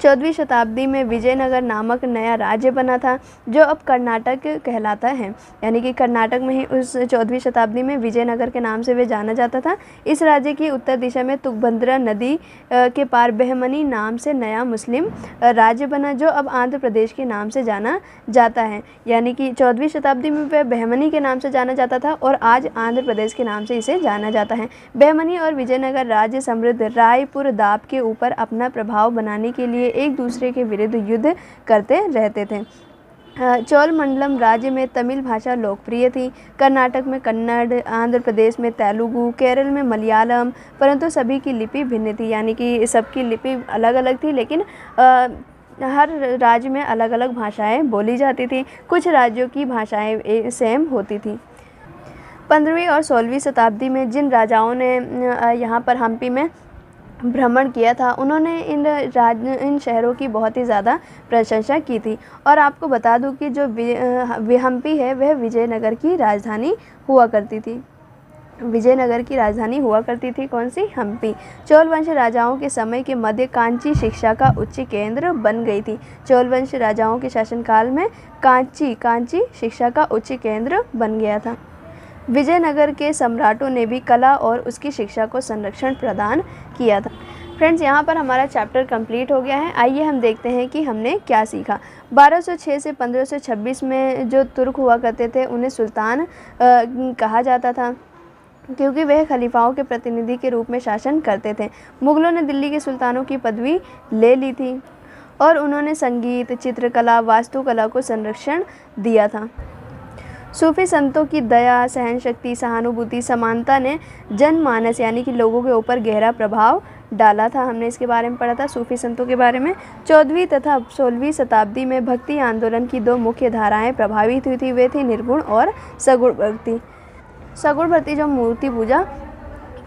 14वीं शताब्दी में विजयनगर नामक नया राज्य बना था जो अब कर्नाटक कहलाता है, यानी कि कर्नाटक में ही उस 14वीं शताब्दी में विजयनगर के नाम से वे जाना जाता था। इस राज्य की उत्तर दिशा में तुंगभद्रा नदी के पार बेहमनी नाम से नया मुस्लिम राज्य बना जो अब आंध्र प्रदेश के नाम से जाना जाता है, यानी कि 14वीं शताब्दी में वह बेहमनी के नाम से जाना जाता था और आज आंध्र प्रदेश के नाम से इसे जाना जाता है। बेहमनी और विजयनगर राज्य समृद्ध रायपुर दाब के ऊपर अपना प्रभाव बनाने के लिए एक दूसरे के विरुद्ध युद्ध करते रहते थे। चोलमंडलम राज्य में तमिल भाषा लोकप्रिय थी, कर्नाटक में कन्नड़, आंध्र प्रदेश में तेलुगु, केरल में मलयालम, परंतु सभी की लिपि भिन्न थी, यानी कि सबकी लिपि अलग अलग थी, लेकिन हर राज्य में अलग अलग भाषाएं बोली जाती थी। कुछ राज्यों की भाषाएं सेम होती थी। 15वीं और 16वीं शताब्दी में जिन राजाओं ने यहाँ पर हम्पी में भ्रमण किया था उन्होंने इन शहरों की बहुत ही ज़्यादा प्रशंसा की थी। और आपको बता दूं कि जो हम्पी है वह विजयनगर की राजधानी हुआ करती थी। विजयनगर की राजधानी हुआ करती थी कौन सी? हम्पी। चोल वंश राजाओं के समय के मध्य कांची शिक्षा का उच्च केंद्र बन गई थी। चोल वंश राजाओं के शासनकाल में कांची शिक्षा का उच्च केंद्र बन गया था। विजयनगर के सम्राटों ने भी कला और उसकी शिक्षा को संरक्षण प्रदान किया था। फ्रेंड्स, यहाँ पर हमारा चैप्टर कंप्लीट हो गया है। आइए हम देखते हैं कि हमने क्या सीखा। 1206 से 1526 में जो तुर्क हुआ करते थे उन्हें सुल्तान कहा जाता था क्योंकि वह खलीफाओं के प्रतिनिधि के रूप में शासन करते थे। मुगलों ने दिल्ली के सुल्तानों की पदवी ले ली थी और उन्होंने संगीत, चित्रकला, वास्तुकला को संरक्षण दिया था। सूफी संतों की दया, सहनशक्ति, सहानुभूति, समानता ने जनमानस यानी कि लोगों के ऊपर गहरा प्रभाव डाला था। हमने इसके बारे में पढ़ा था, सूफी संतों के बारे में। 14वीं तथा 16वीं शताब्दी में भक्ति आंदोलन की दो मुख्य धाराएं प्रभावित हुई थी, वे थी निर्गुण और सगुण भक्ति। सगुण भक्ति जो मूर्ति पूजा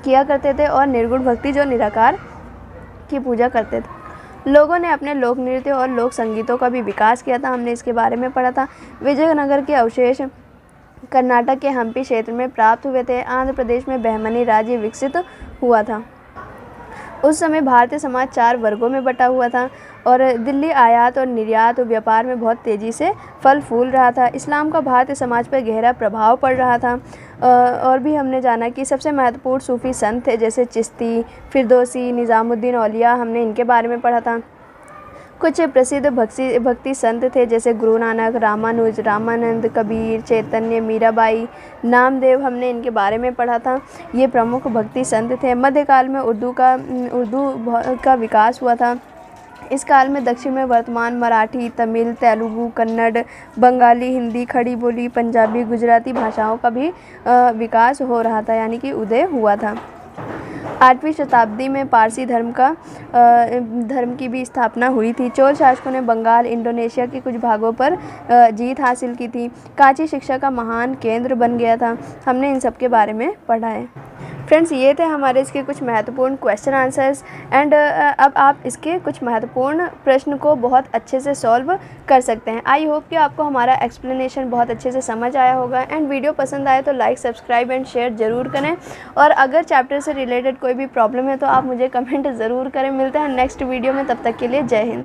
किया करते थे और निर्गुण भक्ति जो निराकार की पूजा करते थे। लोगों ने अपने लोक नृत्य और लोक संगीतों का भी विकास किया था, हमने इसके बारे में पढ़ा था। विजयनगर के अवशेष कर्नाटक के हम्पी क्षेत्र में प्राप्त हुए थे। आंध्र प्रदेश में बेहमनी राज्य विकसित हुआ था। उस समय भारतीय समाज 4 वर्गों में बटा हुआ था और दिल्ली आयात और निर्यात और व्यापार में बहुत तेज़ी से फल फूल रहा था। इस्लाम का भारतीय समाज पर गहरा प्रभाव पड़ रहा था। और भी हमने जाना कि सबसे महत्वपूर्ण सूफी संत थे जैसे चिश्ती, फिरदौसी, निज़ामुद्दीन औलिया, हमने इनके बारे में पढ़ा था। कुछ प्रसिद्ध भक्ति संत थे जैसे गुरु नानक, रामानुज, रामानंद, कबीर, चैतन्य, मीराबाई, नामदेव, हमने इनके बारे में पढ़ा था। ये प्रमुख भक्ति संत थे। मध्यकाल में उर्दू का विकास हुआ था। इस काल में दक्षिण में वर्तमान मराठी, तमिल, तेलुगु, कन्नड़, बंगाली, हिंदी, खड़ी बोली, पंजाबी, गुजराती भाषाओं का भी विकास हो रहा था, यानी कि उदय हुआ था। 8वीं शताब्दी में पारसी धर्म की भी स्थापना हुई थी। चोल शासकों ने बंगाल, इंडोनेशिया के कुछ भागों पर जीत हासिल की थी। कांची शिक्षा का महान केंद्र बन गया था। हमने इन सब के बारे में पढ़ा है। फ्रेंड्स, ये थे हमारे इसके कुछ महत्वपूर्ण क्वेश्चन आंसर्स एंड अब आप इसके कुछ महत्वपूर्ण प्रश्न को बहुत अच्छे से सॉल्व कर सकते हैं। आई होप कि आपको हमारा एक्सप्लेनेशन बहुत अच्छे से समझ आया होगा एंड वीडियो पसंद आए तो लाइक, सब्सक्राइब एंड शेयर ज़रूर करें। और अगर चैप्टर से रिलेटेड कोई भी प्रॉब्लम है तो आप मुझे कमेंट ज़रूर करें। मिलते हैं नेक्स्ट वीडियो में, तब तक के लिए जय हिंद।